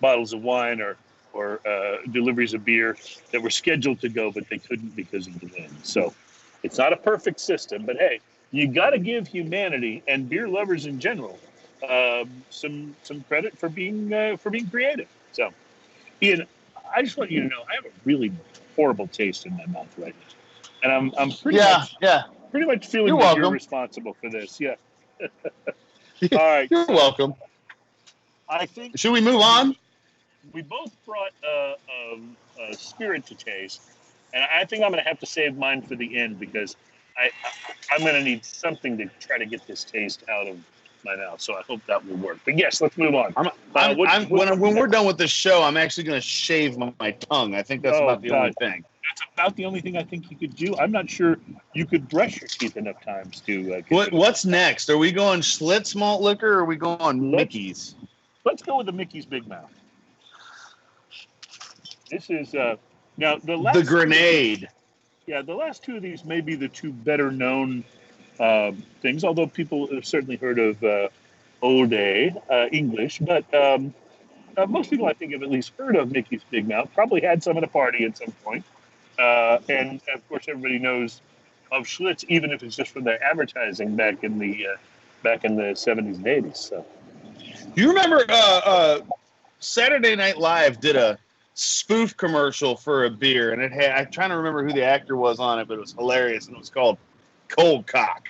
bottles of wine or deliveries of beer that were scheduled to go, but they couldn't because of the wind. So it's not a perfect system, but hey, you got to give humanity and beer lovers in general some credit for being creative. So, Ian, I just want you to know I have a really horrible taste in my mouth right now, and I'm pretty much feeling that you're responsible for this. Yeah. All right. You're welcome. I think. Should we move on? We both brought a spirit to taste, and I think I'm going to have to save mine for the end because I'm going to need something to try to get this taste out of my mouth. So I hope that will work. But yes, let's move on. When we're done with this show, I'm actually going to shave my tongue. I think that's about the only thing. That's about the only thing I think you could do. I'm not sure you could brush your teeth enough times to. What's next? Are we going Schlitz malt liquor or are we going Mickey's? Let's go with the Mickey's Big Mouth. This is now the grenade. Yeah, the last two of these may be the two better known things, although people have certainly heard of Old English, but most people I think have at least heard of Mickey's Big Mouth, probably had some at a party at some point. And of course, everybody knows of Schlitz, even if it's just from their advertising back in the 70s and 80s. So, Do you remember Saturday Night Live did a spoof commercial for a beer, and it had, I'm trying to remember who the actor was on it, but it was hilarious, and it was called Cold Cock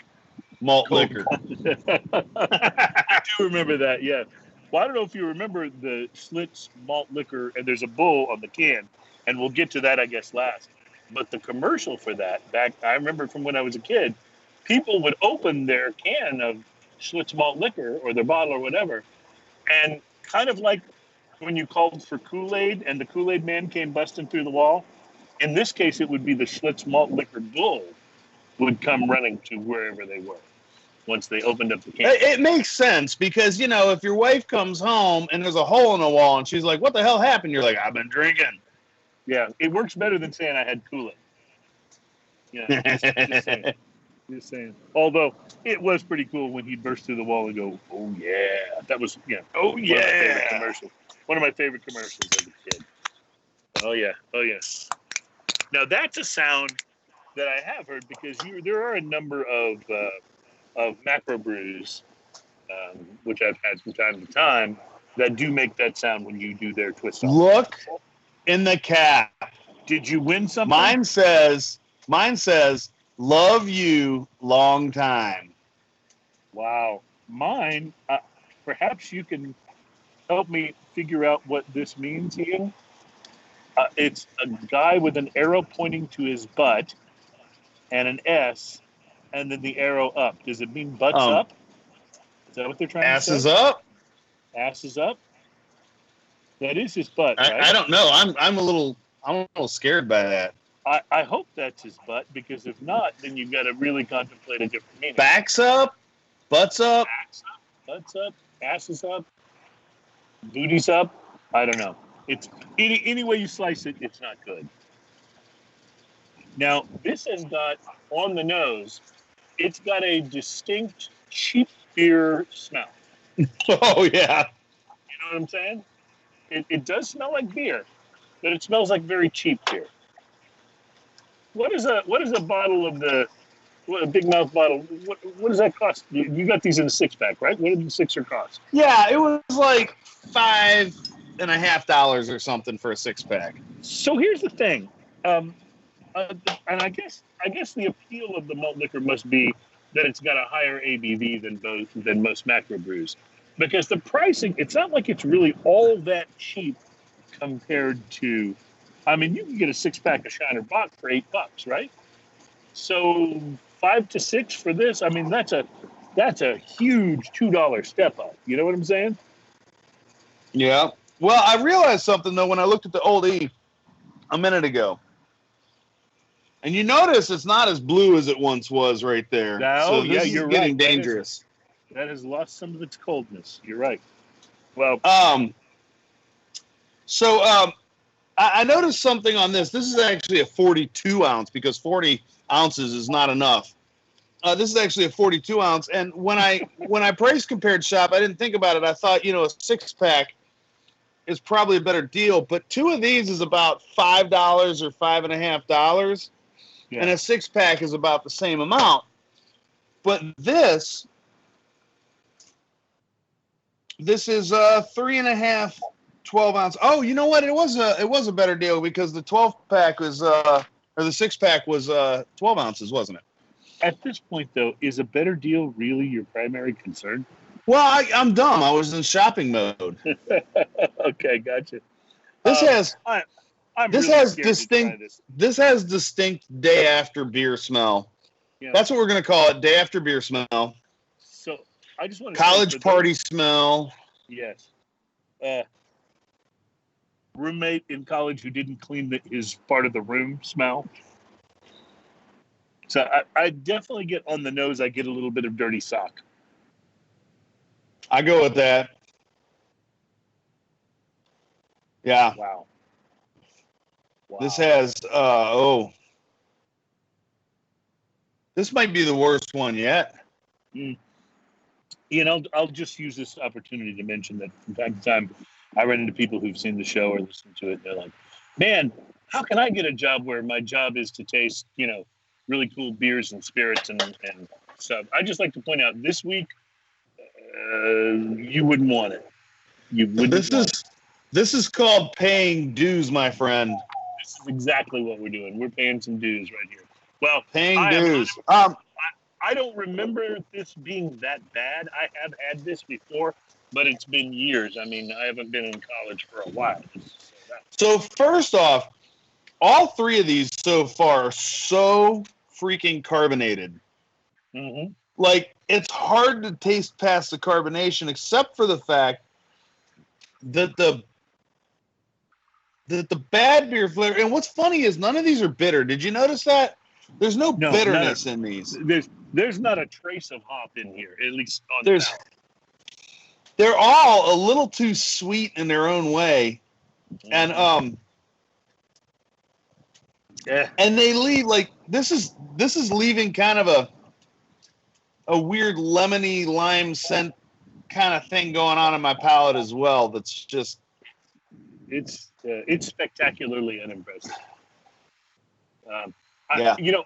Malt Liquor. I do remember that, yeah. Well, I don't know if you remember the Schlitz Malt Liquor, and there's a bull on the can, and we'll get to that, I guess, last. But the commercial for that, I remember from when I was a kid, people would open their can of Schlitz Malt Liquor or their bottle or whatever, and kind of like when you called for Kool-Aid and the Kool-Aid man came busting through the wall, in this case, it would be the Schlitz Malt Liquor bull would come running to wherever they were once they opened up the can. It makes sense because, you know, if your wife comes home and there's a hole in the wall and she's like, what the hell happened? You're like, I've been drinking. Yeah, it works better than saying I had Kool-Aid. Yeah, just saying. Although it was pretty cool when he'd burst through the wall and go, "Oh yeah!" That was oh yeah, one of my favorite commercials as a kid. Oh yeah, oh yeah. Now that's a sound that I have heard because there are a number of macro brews, which I've had from time to time, that do make that sound when you do their twist off. Look in the cap. Did you win something? Mine says, love you long time. Wow. Mine, perhaps you can help me figure out what this means, Ian. It's a guy with an arrow pointing to his butt and an S and then the arrow up. Does it mean butts up? Is that what they're trying to say? Asses up? Asses up? That is his butt, right? I don't know. I'm a little scared by that. I hope that's his butt, because if not, then you've got to really contemplate a different meaning. Backs up? Butts up? Backs up, butts up, asses up, booties up. I don't know. It's any way you slice it, it's not good. Now, this has got, on the nose, it's got a distinct cheap beer smell. Oh, yeah. You know what I'm saying? It does smell like beer, but it smells like very cheap beer. What is a bottle of a Big Mouth bottle? What does that cost? You got these in a 6-pack, right? What did the 6er cost? Yeah, it was like $5.50 or something for a 6-pack. So here's the thing, and I guess the appeal of the malt liquor must be that it's got a higher ABV than most macro brews, because the pricing, it's not like it's really all that cheap compared to. I mean, you can get a 6-pack of Shiner Bock for $8, right? So 5 to 6 for this. I mean, that's a huge $2 step up. You know what I'm saying? Yeah. Well, I realized something though when I looked at the Old E a minute ago, and you notice it's not as blue as it once was right there. No, so this is you're getting right. dangerous. That has lost some of its coldness. You're right. Well, I noticed something on this. This is actually a 42 ounce because 40 ounces is not enough. This is actually a 42 ounce. And when I price compared shop, I didn't think about it. I thought, a 6-pack is probably a better deal. But 2 of these is about $5 or $5.50. Yeah. And a 6-pack is about the same amount. But this is 3.5. 12 ounce. Oh, you know what? It was a better deal because the 12-pack was or the 6-pack was 12 ounces, wasn't it? At this point, though, is a better deal really your primary concern? Well, I'm dumb. I was in shopping mode. Okay, gotcha. This has distinct day after beer smell. Yeah. That's what we're gonna call it, day after beer smell. So I just want to college party smell. Yes. Roommate in college who didn't clean his part of the room smell. So I definitely get on the nose. I get a little bit of dirty sock. I go with that. Yeah. Wow. This has This might be the worst one yet. You know, I'll just use this opportunity to mention that from time to time, I run into people who've seen the show or listened to it. And they're like, man, how can I get a job where my job is to taste, you know, really cool beers and spirits and stuff? I just like to point out this week, you wouldn't want it. You wouldn't. This is called paying dues, my friend. This is exactly what we're doing. We're paying some dues right here. Well, paying dues. I don't remember this being that bad. I have had this before, but it's been years. I mean, I haven't been in college for a while. So first off, all three of these so far are so freaking carbonated. Mm-hmm. Like, it's hard to taste past the carbonation, except for the fact that the bad beer flavor. And what's funny is none of these are bitter. Did you notice that? There's no bitterness in these. There's not a trace of hop in here, at least on the they're all a little too sweet in their own way. And and they leave like this is leaving kind of a weird lemony lime scent kind of thing going on in my palate as well. That's just it's spectacularly unimpressive. You know,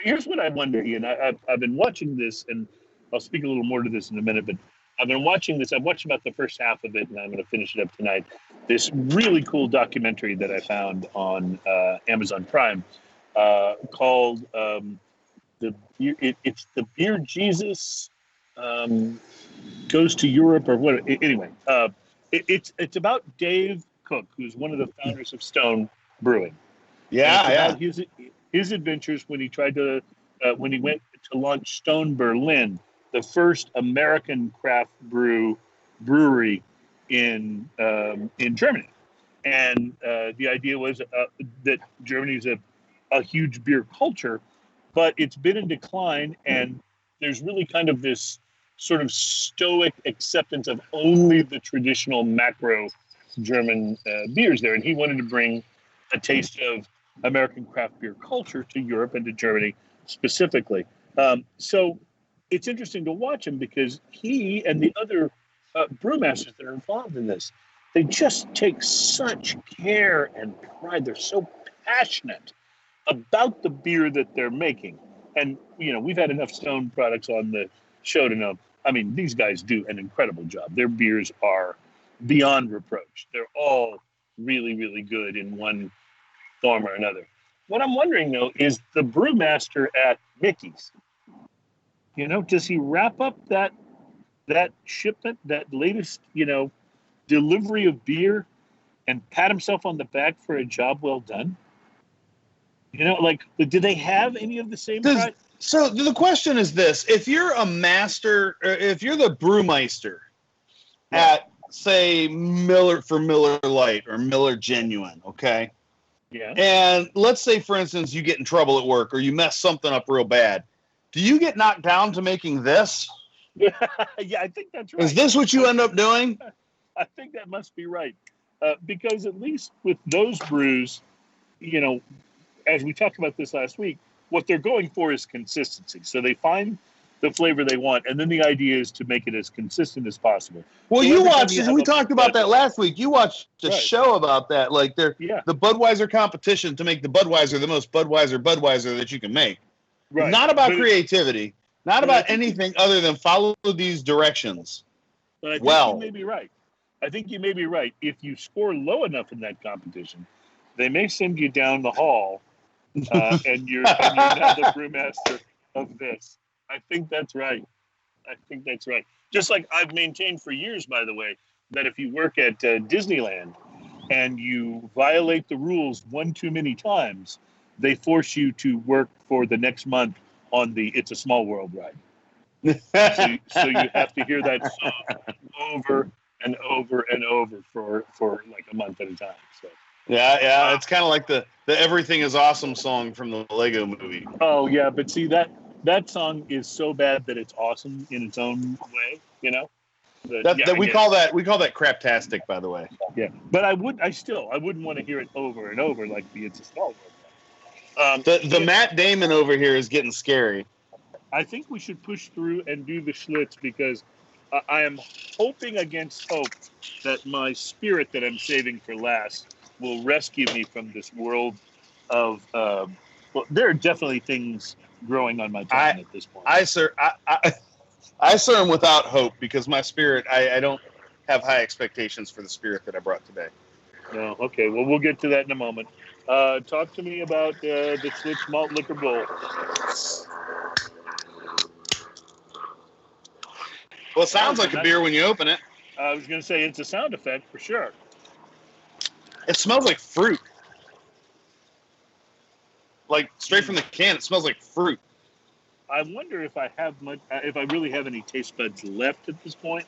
here's what I wonder, Ian. I've been watching this, and I'll speak a little more to this in a minute, but I've been watching this. I've watched about the first half of it, and I'm going to finish it up tonight. This really cool documentary that I found on Amazon Prime called it's the Beer Jesus Goes to Europe or what? Anyway, it's about Dave Cook, who's one of the founders of Stone Brewing. Yeah. His adventures when he tried to when he went to launch Stone Berlin, the first American craft brewery in Germany, and the idea was that Germany is a huge beer culture, but it's been in decline, and there's really kind of this sort of stoic acceptance of only the traditional macro German beers there, and he wanted to bring a taste of American craft beer culture to Europe and to Germany specifically. So it's interesting to watch him because he and the other brewmasters that are involved in this, they just take such care and pride. They're so passionate about the beer that they're making. And, you know, we've had enough Stone products on the show to know, I mean, these guys do an incredible job. Their beers are beyond reproach. They're all really, really good in one form or another. What I'm wondering, though, is the brewmaster at Mickey's, you know, does he wrap up that shipment, that latest, you know, delivery of beer and pat himself on the back for a job well done? You know, like, do they have any of the same pride? So the question is this: if you're a master, or if you're the brewmeister at, say, Miller Lite or Miller Genuine, okay? Yeah. And let's say, for instance, you get in trouble at work or you mess something up real bad. Do you get knocked down to making this? Yeah, I think that's right. Is this what you end up doing? I think that must be right. Because at least with those brews, you know, as we talked about this last week, what they're going for is consistency. So they find the flavor they want, and then the idea is to make it as consistent as possible. Well, so we talked about that last week. You watched a show about that, like the Budweiser competition to make the Budweiser the most Budweiser that you can make. Right. Not about creativity, not about anything other than follow these directions. But I think you may be right. I think you may be right. If you score low enough in that competition, they may send you down the hall, and you're now the brewmaster of this. I think that's right. Just like I've maintained for years, by the way, that if you work at Disneyland and you violate the rules one too many times, they force you to work for the next month on the It's a Small World ride. So you have to hear that song over and over and over for like a month at a time. So yeah, it's kind of like the Everything is Awesome song from the Lego movie. Oh yeah, but see that song is so bad that it's awesome in its own way, you know. We call that craptastic, by the way. Yeah, but I wouldn't want to hear it over and over like the It's a Small World. The Matt Damon over here is getting scary. I think we should push through and do the Schlitz because I am hoping against hope that my spirit that I'm saving for last will rescue me from this world of. Well, there are definitely things growing on my tongue at this point. I serve without hope because my spirit. I don't have high expectations for the spirit that I brought today. No, okay. Well, we'll get to that in a moment. Talk to me about the Schlitz Malt Liquor Bowl. Well, it sounds like a beer when you open it. I was going to say it's a sound effect for sure. It smells like fruit. Like straight from the can, it smells like fruit. I wonder if I have much, if I really have any taste buds left at this point.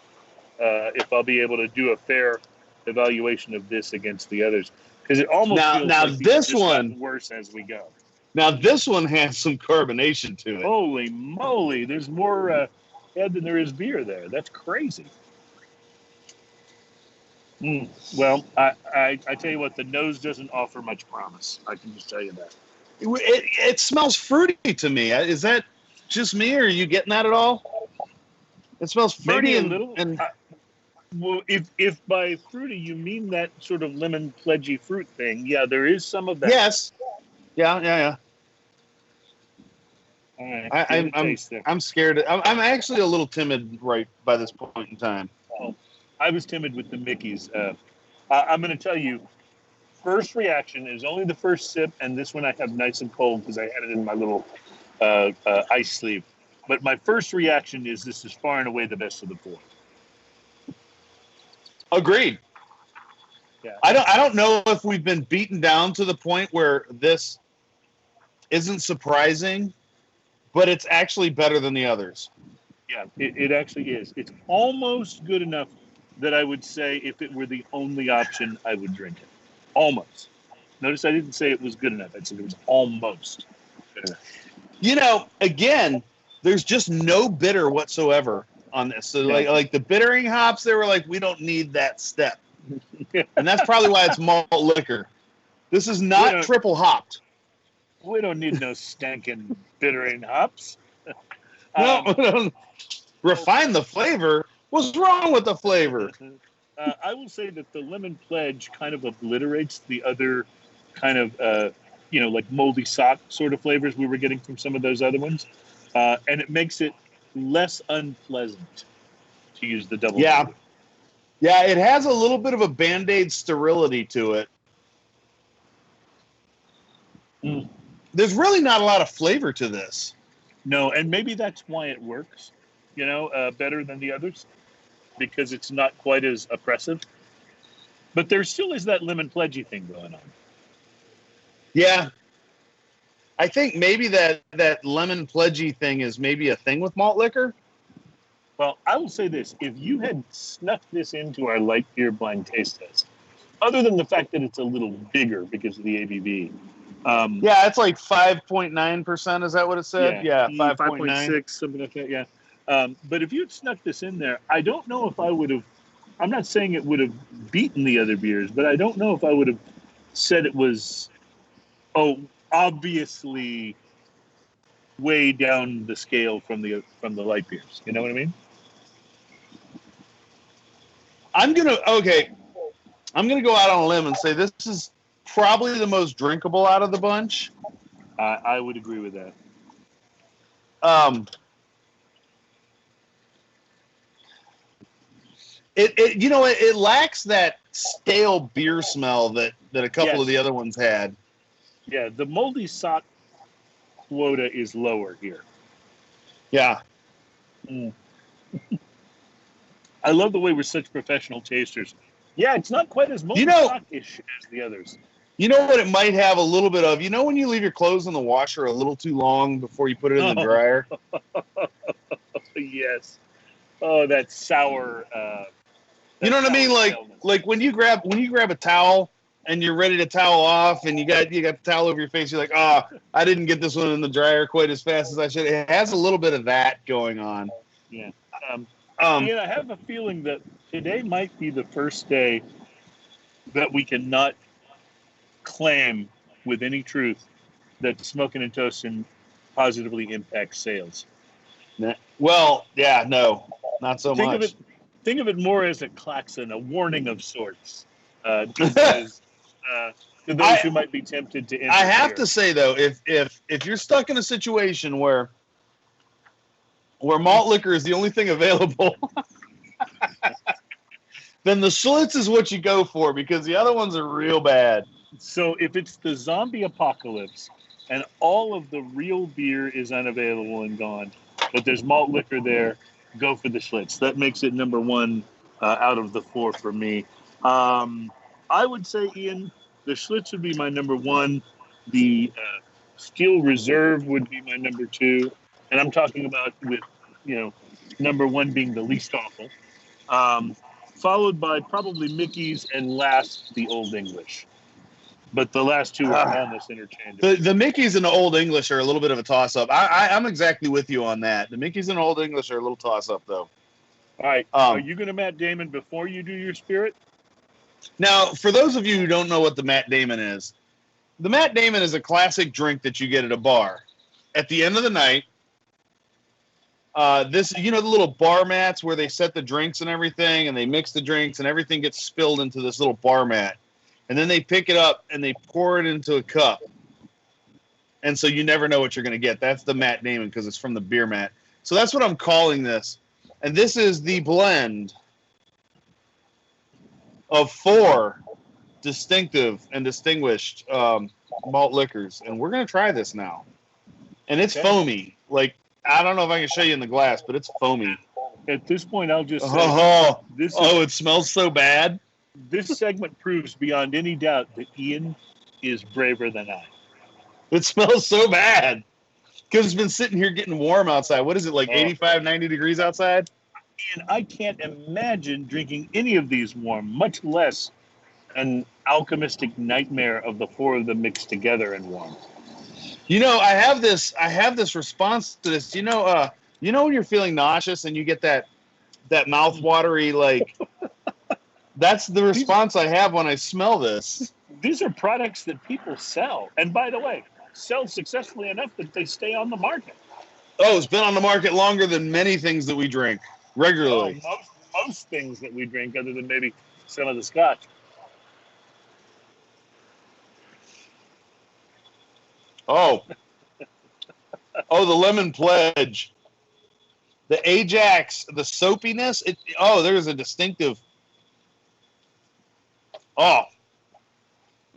If I'll be able to do a fair evaluation of this against the others, because it almost feels like this one worse as we go. Now this one has some carbonation to it. Holy moly! There's more head than there is beer there. That's crazy. Well, I tell you what, the nose doesn't offer much promise. I can just tell you that. It smells fruity to me. Is that just me, or are you getting that at all? It smells fruity and well, if by fruity you mean that sort of lemon pledgy fruit thing, yeah, there is some of that. Yes. Yeah. All right, I'm scared. I'm actually a little timid right by this point in time. Oh, I was timid with the Mickeys. I'm going to tell you, first reaction is only the first sip, and this one I have nice and cold because I had it in my little ice sleeve. But my first reaction is this is far and away the best of the four. Agreed. Yeah. I don't know if we've been beaten down to the point where this isn't surprising, but it's actually better than the others. Yeah, it actually is. It's almost good enough that I would say if it were the only option, I would drink it. Almost. Notice I didn't say it was good enough. I said it was almost good enough. You know, again, there's just no bitter whatsoever on this. So like the bittering hops, they were like, we don't need that step. And that's probably why it's malt liquor. This is not triple hopped. We don't need no stinking bittering hops. No, refine the flavor. What's wrong with the flavor? I will say that the lemon pledge kind of obliterates the other kind of, like moldy sock sort of flavors we were getting from some of those other ones. And it makes it less unpleasant to use the double. Yeah. Yeah, it has a little bit of a Band-Aid sterility to it. There's really not a lot of flavor to this. No, and maybe that's why it works, better than the others, because it's not quite as oppressive. But there still is that lemon pledgy thing going on. Yeah. I think maybe that lemon pledgy thing is maybe a thing with malt liquor. Well, I will say this. If you had snuck this into our light beer blind taste test, other than the fact that it's a little bigger because of the ABV. Yeah, it's like 5.9%. Is that what it said? Yeah, 5.6, something like that, yeah. But if you had snuck this in there, I don't know if I would have, I'm not saying it would have beaten the other beers, but I don't know if I would have said it was, obviously way down the scale from the light beers. You know what I mean? I'm gonna go out on a limb and say this is probably the most drinkable out of the bunch. I would agree with that. It lacks that stale beer smell that a couple of the other ones had. Yeah, the moldy sock quota is lower here. Yeah. I love the way we're such professional tasters. Yeah, it's not quite as moldy sock-ish as the others. You know what it might have a little bit of? When you leave your clothes in the washer a little too long before you put it in the dryer? Yes. Oh, that sour. You know what I mean? Like when you grab a towel and you're ready to towel off and you got the towel over your face, you're like, I didn't get this one in the dryer quite as fast as I should. It has a little bit of that going on. Yeah. I have a feeling that today might be the first day that we cannot claim with any truth that Smoking and Toasting positively impacts sales. Well, yeah, no, not so Think much. think of it more as a klaxon, a warning of sorts. To those, who might be tempted to interfere. I have to say though, if you're stuck in a situation where malt liquor is the only thing available, then the Schlitz is what you go for, because the other ones are real bad. So if it's the zombie apocalypse and all of the real beer is unavailable and gone, but there's malt liquor there, go for the Schlitz. That makes it number one out of the four for me. I would say, Ian, the Schlitz would be my number one. The Steel Reserve would be my number two. And I'm talking about with, number one being the least awful. Followed by probably Mickey's, and last, the Old English. But the last two are almost interchangeable. The Mickey's and the Old English are a little bit of a toss-up. I'm exactly with you on that. The Mickey's and Old English are a little toss-up, though. All right. Are you going to Matt Damon before you do your spirit? Now, for those of you who don't know what the Matt Damon is, the Matt Damon is a classic drink that you get at a bar. At the end of the night, the little bar mats where they set the drinks and everything, and they mix the drinks, and everything gets spilled into this little bar mat. And then they pick it up and they pour it into a cup. And so you never know what you're going to get. That's the Matt Damon, because it's from the beer mat. So that's what I'm calling this. And this is the blend of 4 distinctive and distinguished malt liquors. And we're going to try this now. And it's foamy. Like, I don't know if I can show you in the glass, but it's foamy. At this point, I'll just say it smells so bad. This segment proves beyond any doubt that Ian is braver than I. It smells so bad because it's been sitting here getting warm outside. What is it, like 85, 90 degrees outside? Ian, I can't imagine drinking any of these warm, much less an alchemistic nightmare of the 4 of them mixed together and warm. I have this response to this. When you're feeling nauseous and you get that mouth-watery, like, that's the response I have when I smell this. These are products that people sell. And by the way, sell successfully enough that they stay on the market. Oh, it's been on the market longer than many things that we drink regularly. Most things that we drink, other than maybe some of the scotch. Oh, the Lemon Pledge. The Ajax, the soapiness. There's a distinctive...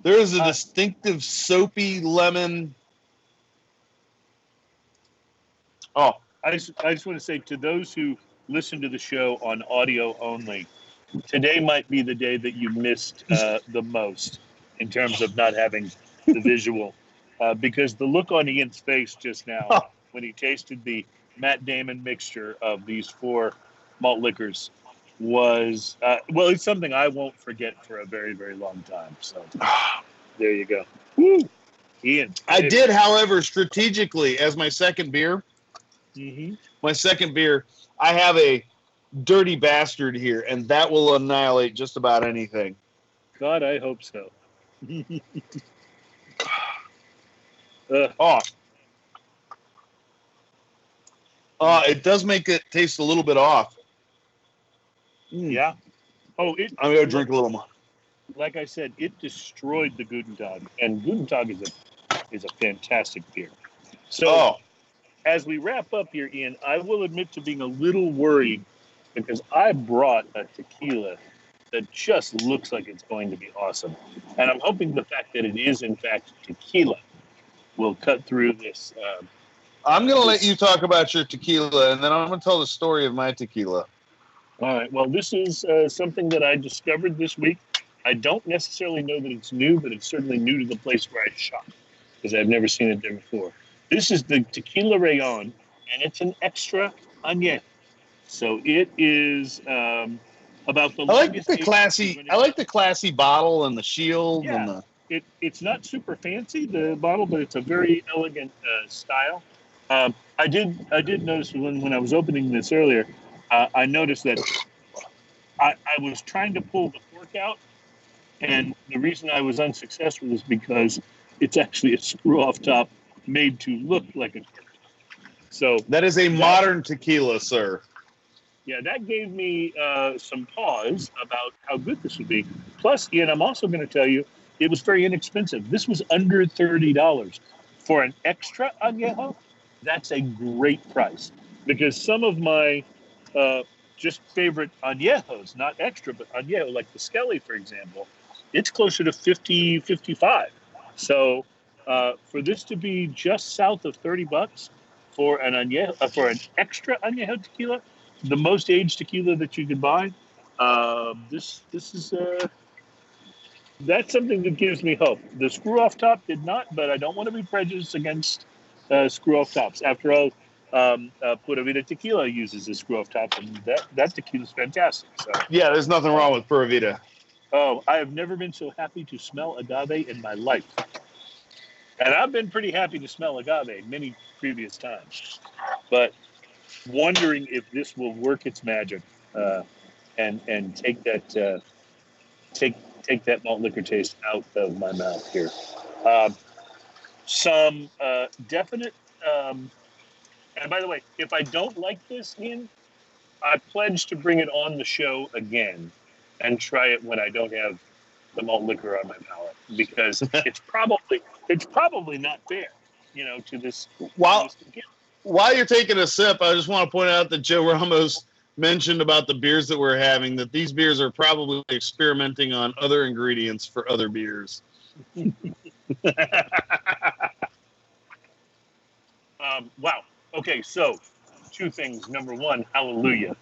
there is a distinctive soapy lemon. I just want to say to those who listen to the show on audio only, today might be the day that you missed the most in terms of not having the visual. Because the look on Ian's face just now when he tasted the Matt Damon mixture of these 4 malt liquors was, it's something I won't forget for a very, very long time. So there you go. Woo! Ian. I did, however, strategically, as my second beer, I have a Dirty Bastard here, and that will annihilate just about anything. God, I hope so. It does make it taste a little bit off. Yeah. I'm going to drink a little more. Like I said, it destroyed the Guten Tag, and Guten Tag is a fantastic beer. So, as we wrap up here, Ian, I will admit to being a little worried because I brought a tequila that just looks like it's going to be awesome, and I'm hoping the fact that it is in fact tequila will cut through this. I'm going to let you talk about your tequila, and then I'm going to tell the story of my tequila. All right. Well, this is something that I discovered this week. I don't necessarily know that it's new, but it's certainly new to the place where I shop because I've never seen it there before. This is the Tequila Rayon, and it's an extra onion. So it is about the. I like the classy bottle and the shield. Yeah. And it's not super fancy, the bottle, but it's a very elegant style. I did notice when I was opening this earlier, I noticed that I was trying to pull the cork out, and the reason I was unsuccessful is because it's actually a screw-off top made to look like a cork. So that is a modern tequila, sir. Yeah, that gave me some pause about how good this would be. Plus, Ian, I'm also going to tell you, it was very inexpensive. This was under $30 for an extra añejo. That's a great price because some of my just favorite añejos, not extra, but añejo, like the Skelly, for example, it's closer to 50, 55. So for this to be just south of $30 for an añejo, for an extra añejo tequila, the most aged tequila that you could buy, this is that's something that gives me hope. The screw off top did not, but I don't want to be prejudiced against screw off tops. After all, Pura Vida Tequila uses a screw off top, and that tequila is fantastic. So yeah, there's nothing wrong with Pura Vida. Oh, I have never been so happy to smell agave in my life, and I've been pretty happy to smell agave many previous times, but wondering if this will work its magic and take that take that malt liquor taste out of my mouth here. Some definite. And by the way, if I don't like this, Ian, I pledge to bring it on the show again and try it when I don't have the malt liquor on my palate, because it's probably not fair, to this. While you're taking a sip, I just want to point out that Joe Ramos mentioned about the beers that we're having, that these beers are probably experimenting on other ingredients for other beers. Wow. Okay, so two things. Number one, hallelujah,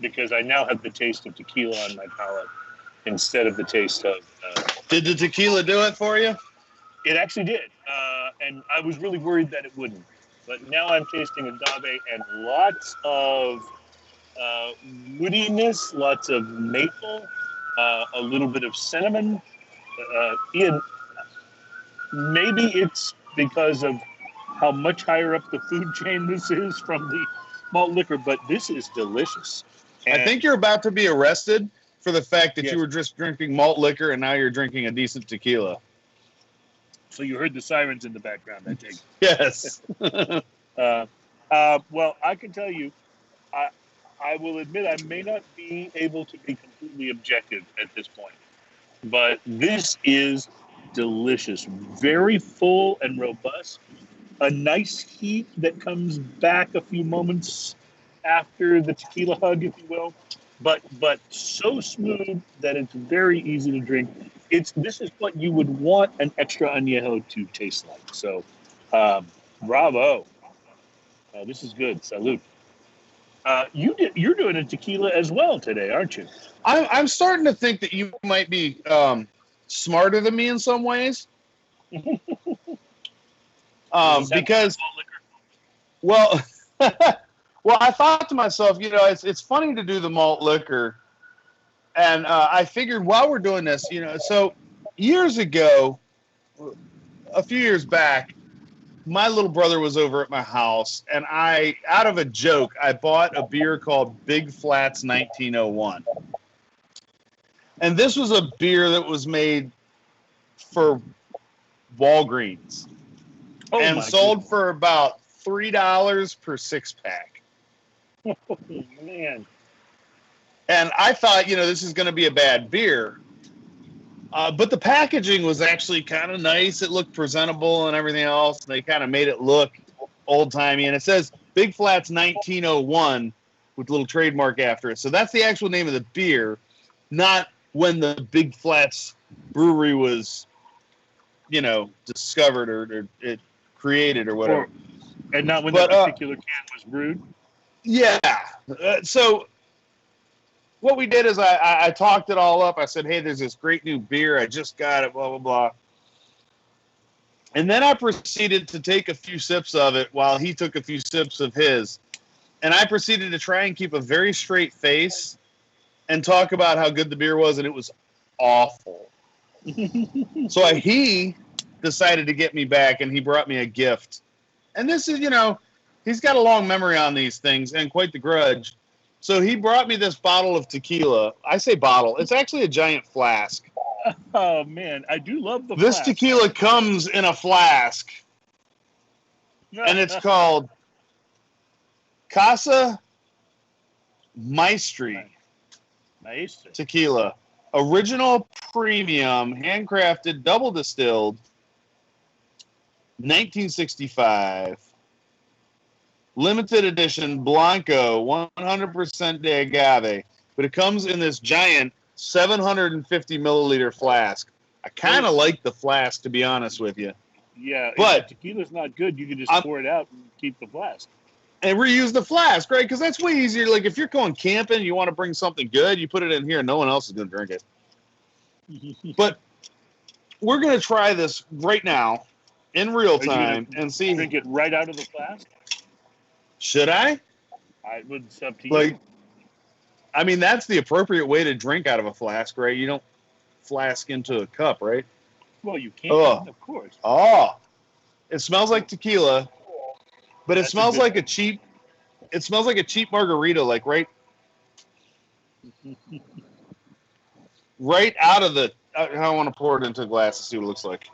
because I now have the taste of tequila on my palate instead of the taste of... Did the tequila do it for you? It actually did, and I was really worried that it wouldn't. But now I'm tasting agave and lots of woodiness, lots of maple, a little bit of cinnamon. Ian, maybe it's because of how much higher up the food chain this is from the malt liquor, but this is delicious. And I think you're about to be arrested for the fact that you were just drinking malt liquor and now you're drinking a decent tequila. So you heard the sirens in the background, I think. Yes. Well, I can tell you, I will admit I may not be able to be completely objective at this point, but this is delicious. Very full and robust. A nice heat that comes back a few moments after the tequila hug, if you will, but so smooth that it's very easy to drink. This is what you would want an extra añejo to taste like. So, bravo. This is good. Salud. You're doing a tequila as well today, aren't you? I'm starting to think that you might be smarter than me in some ways. Because, well, I thought to myself, it's funny to do the malt liquor. And I figured while we're doing this, so years ago, a few years back, my little brother was over at my house, and out of a joke, I bought a beer called Big Flats 1901. And this was a beer that was made for Walgreens and sold for about $3 per six-pack. Oh, man. And I thought, this is going to be a bad beer. But the packaging was actually kind of nice. It looked presentable and everything else. They kind of made it look old-timey. And it says Big Flats 1901 with a little trademark after it. So that's the actual name of the beer, not when the Big Flats brewery was, discovered or it created or whatever. And not when that particular can was brewed? Yeah. So what we did is I talked it all up. I said, hey, there's this great new beer. I just got it, blah, blah, blah. And then I proceeded to take a few sips of it while he took a few sips of his. And I proceeded to try and keep a very straight face and talk about how good the beer was, and it was awful. So he decided to get me back, and he brought me a gift. And this is, he's got a long memory on these things and quite the grudge. So he brought me this bottle of tequila. I say bottle. It's actually a giant flask. Oh, man. I do love the This flask. tequila comes in a flask. And it's called Casa Maestri tequila. Original premium, handcrafted, double distilled, 1965. Limited edition Blanco, 100% de agave. But it comes in this giant 750 milliliter flask. I kind of like the flask, to be honest with you. Yeah, but if the tequila's not good, you can just pour it out and keep the flask. And reuse the flask, right? Because that's way easier. Like, if you're going camping, you want to bring something good, you put it in here, and no one else is going to drink it. But we're going to try this right now in real time and see. Drink it right out of the flask? Should I? It's up to you. I mean, that's the appropriate way to drink out of a flask, right? You don't flask into a cup, right? Well, you can, of course. Oh, it smells like tequila, but it smells like a cheap. It smells like a cheap margarita, like right out of the. I want to pour it into a glass to see what it looks like.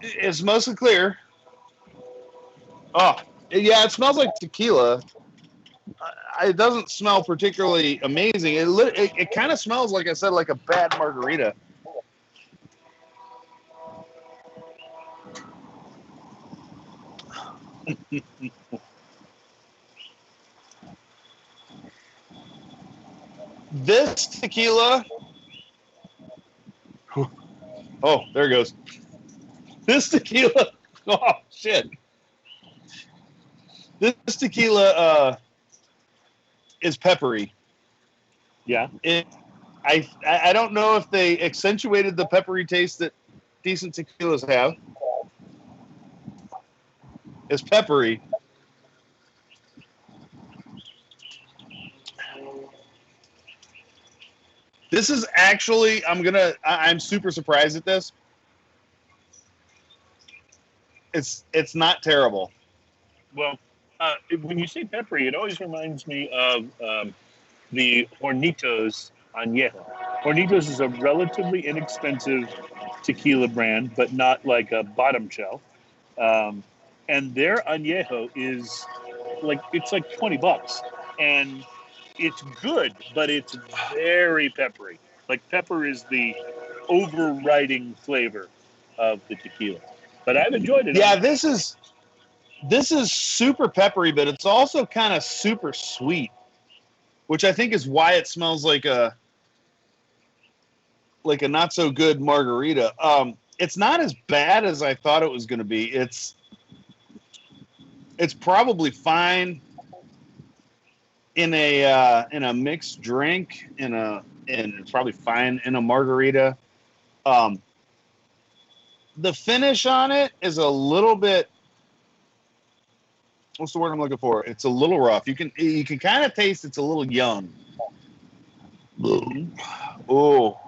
It's mostly clear. Oh, yeah, it smells like tequila. It doesn't smell particularly amazing. It kind of smells, like I said, like a bad margarita. This tequila. Oh, there it goes. This tequila. Oh, shit. This tequila is peppery. Yeah. I don't know if they accentuated the peppery taste that decent tequilas have. It's peppery. This is actually, I'm super surprised at this. It's not terrible. Well, when you say peppery, it always reminds me of the Hornitos Añejo. Hornitos is a relatively inexpensive tequila brand, but not like a bottom shelf. And their Añejo is it's like $20, and it's good, but it's very peppery. Like, pepper is the overriding flavor of the tequila. But I've enjoyed it. Yeah, this is super peppery, but it's also kind of super sweet, which I think is why it smells like a not so good margarita. It's not as bad as I thought it was going to be. It's probably fine in a mixed drink, and it's probably fine in a margarita. The finish on it is a little bit. What's the word I'm looking for? It's a little rough. You can kind of taste it's a little young. Oh.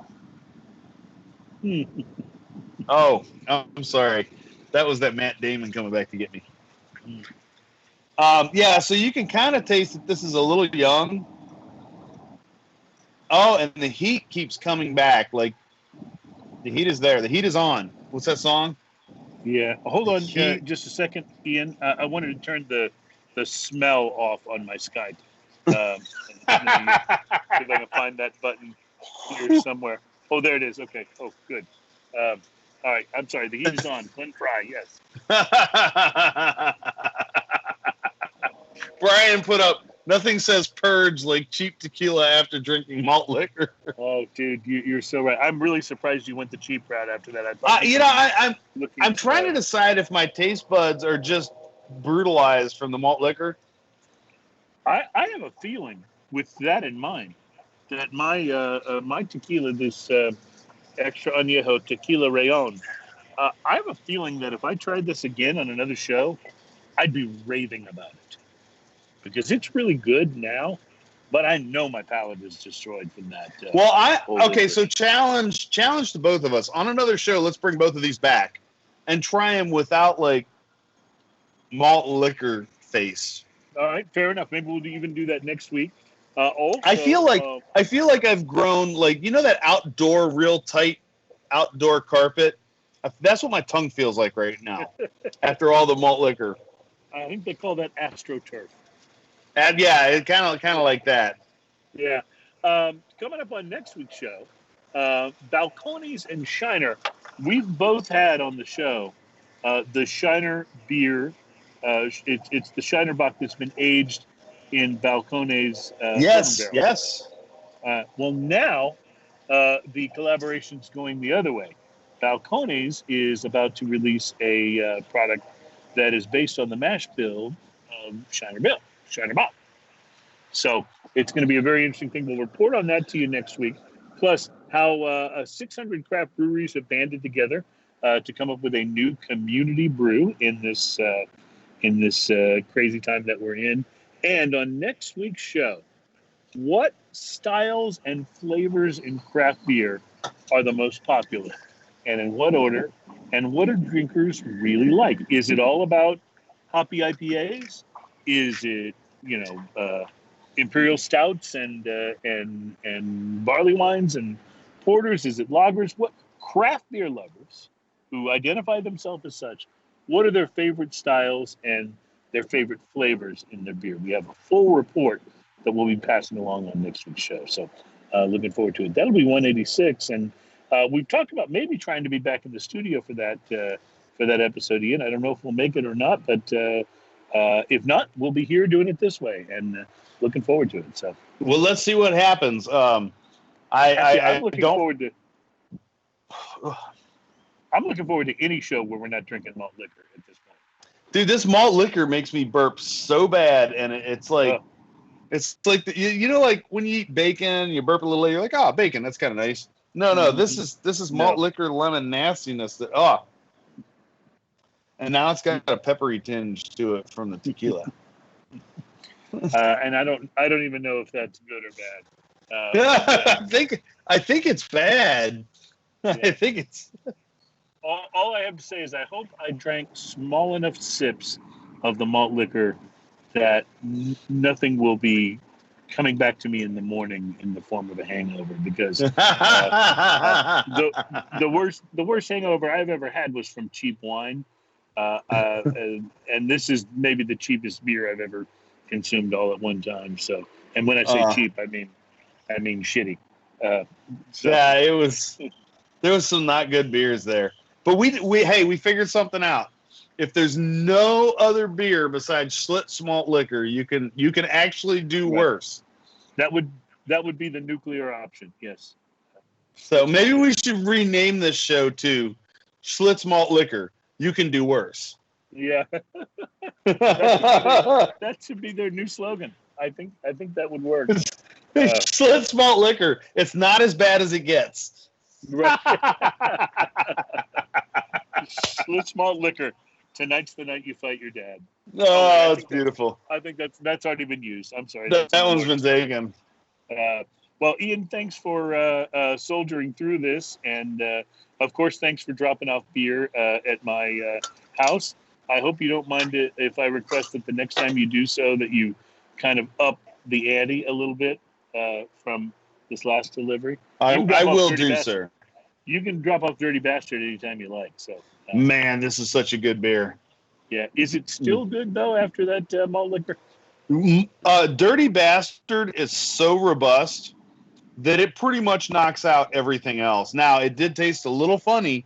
Oh, I'm sorry. That was that Matt Damon coming back to get me. Yeah, so you can kind of taste that this is a little young. Oh, and the heat keeps coming back. Like, the heat is there. The heat is on. What's that song? Yeah. Hold on just a second, Ian. I wanted to turn the smell off on my Skype. See if I can find that button here somewhere. Oh, there it is. Okay. Oh, good. All right. I'm sorry. The heat is on. Glenn Fry, yes. Brian put up, nothing says purge like cheap tequila after drinking malt liquor. Oh, dude, you're so right. I'm really surprised you went the cheap route after that. I'm trying to decide if my taste buds are just brutalized from the malt liquor. I have a feeling, with that in mind, that my tequila, this extra añejo tequila rayon, I have a feeling that if I tried this again on another show, I'd be raving about it. Because it's really good now, but I know my palate is destroyed from that. So challenge to both of us. On another show, let's bring both of these back and try them without, like, malt liquor face. All right, fair enough. Maybe we'll even do that next week. Also, I feel like I've grown, like, you know that real tight outdoor carpet That's what my tongue feels like right now after all the malt liquor. I think they call that AstroTurf. And yeah, it kind of like that. Yeah. Coming up on next week's show, Balcones and Shiner. We've both had on the show the Shiner beer. It's the Shiner Bock that's been aged in Balcones. Yes. Well, now the collaboration's going the other way. Balcones is about to release a product that is based on the mash bill of Shiner Bock. So it's going to be a very interesting thing. We'll report on that to you next week. Plus, how 600 craft breweries have banded together to come up with a new community brew in this crazy time that we're in. And on next week's show, what styles and flavors in craft beer are the most popular, and in what order, and what do drinkers really like? Is it all about hoppy IPAs? Is it imperial stouts and barley wines and porters? Is it lagers? What craft beer lovers who identify themselves as such? What are their favorite styles and their favorite flavors in their beer? We have a full report that we'll be passing along on next week's show. So looking forward to it. That'll be 186. And we've talked about maybe trying to be back in the studio for that episode, Ian. I don't know if we'll make it or not, but if not, we'll be here doing it this way and looking forward to it. So, well, let's see what happens. I'm looking forward to any show where we're not drinking malt liquor at this point. Dude, this malt liquor makes me burp so bad, and it's like like when you eat bacon, you burp a little, you're like, oh, bacon, that's kind of nice. No, this is malt liquor lemon nastiness and now it's got a peppery tinge to it from the tequila. And I don't even know if that's good or bad. I think it's bad. Yeah. I think it's. All I have to say is I hope I drank small enough sips of the malt liquor that nothing will be coming back to me in the morning in the form of a hangover, because the worst hangover I've ever had was from cheap wine. And this is maybe the cheapest beer I've ever consumed all at one time. So, and when I say cheap, I mean shitty. Yeah, there was some not good beers there, but we figured something out. If there's no other beer besides Schlitz malt liquor, you can actually do worse. That would be the nuclear option. Yes. So maybe we should rename this show to Schlitz malt liquor. You can do worse. Yeah. That should be their new slogan. I think that would work. Schlitz malt liquor. It's not as bad as it gets. Right. Schlitz malt liquor. Tonight's the night you fight your dad. Oh, it's beautiful. I think that's already been used. I'm sorry. That one's been taken. Well, Ian, thanks for soldiering through this. And, of course, thanks for dropping off beer at my house. I hope you don't mind it if I request that the next time you do so that you kind of up the ante a little bit from this last delivery. I will do, sir. You can drop off Dirty Bastard anytime you like. So, man, this is such a good beer. Yeah. Is it still good, though, after that malt liquor? Dirty Bastard is so robust that it pretty much knocks out everything else. Now, it did taste a little funny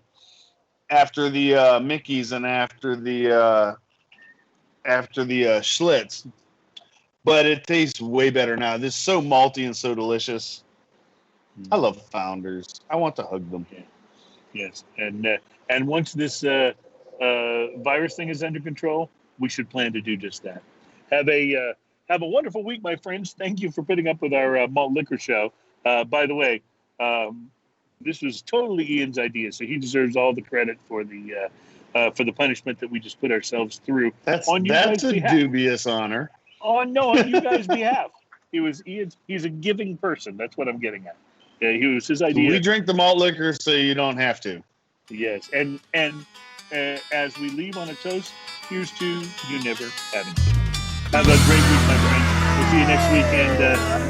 after the Mickey's and after the Schlitz, but it tastes way better now. This is so malty and so delicious. I love Founders. I want to hug them. Yeah. Yes, and once this virus thing is under control, we should plan to do just that. Have a wonderful week, my friends. Thank you for putting up with our malt liquor show. By the way, this was totally Ian's idea, so he deserves all the credit for the punishment that we just put ourselves through. That's a dubious honor. On you guys' behalf. It was Ian's. He's a giving person. That's what I'm getting at. It was his idea. We drink the malt liquor so you don't have to. Yes, and as we leave on a toast, here's to you never having to. Have a great week, my friends. We'll see you next week, and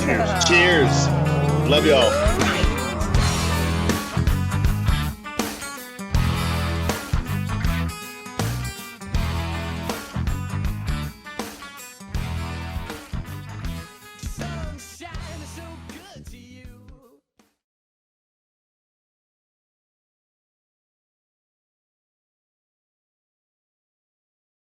cheers. Cheers. Love y'all.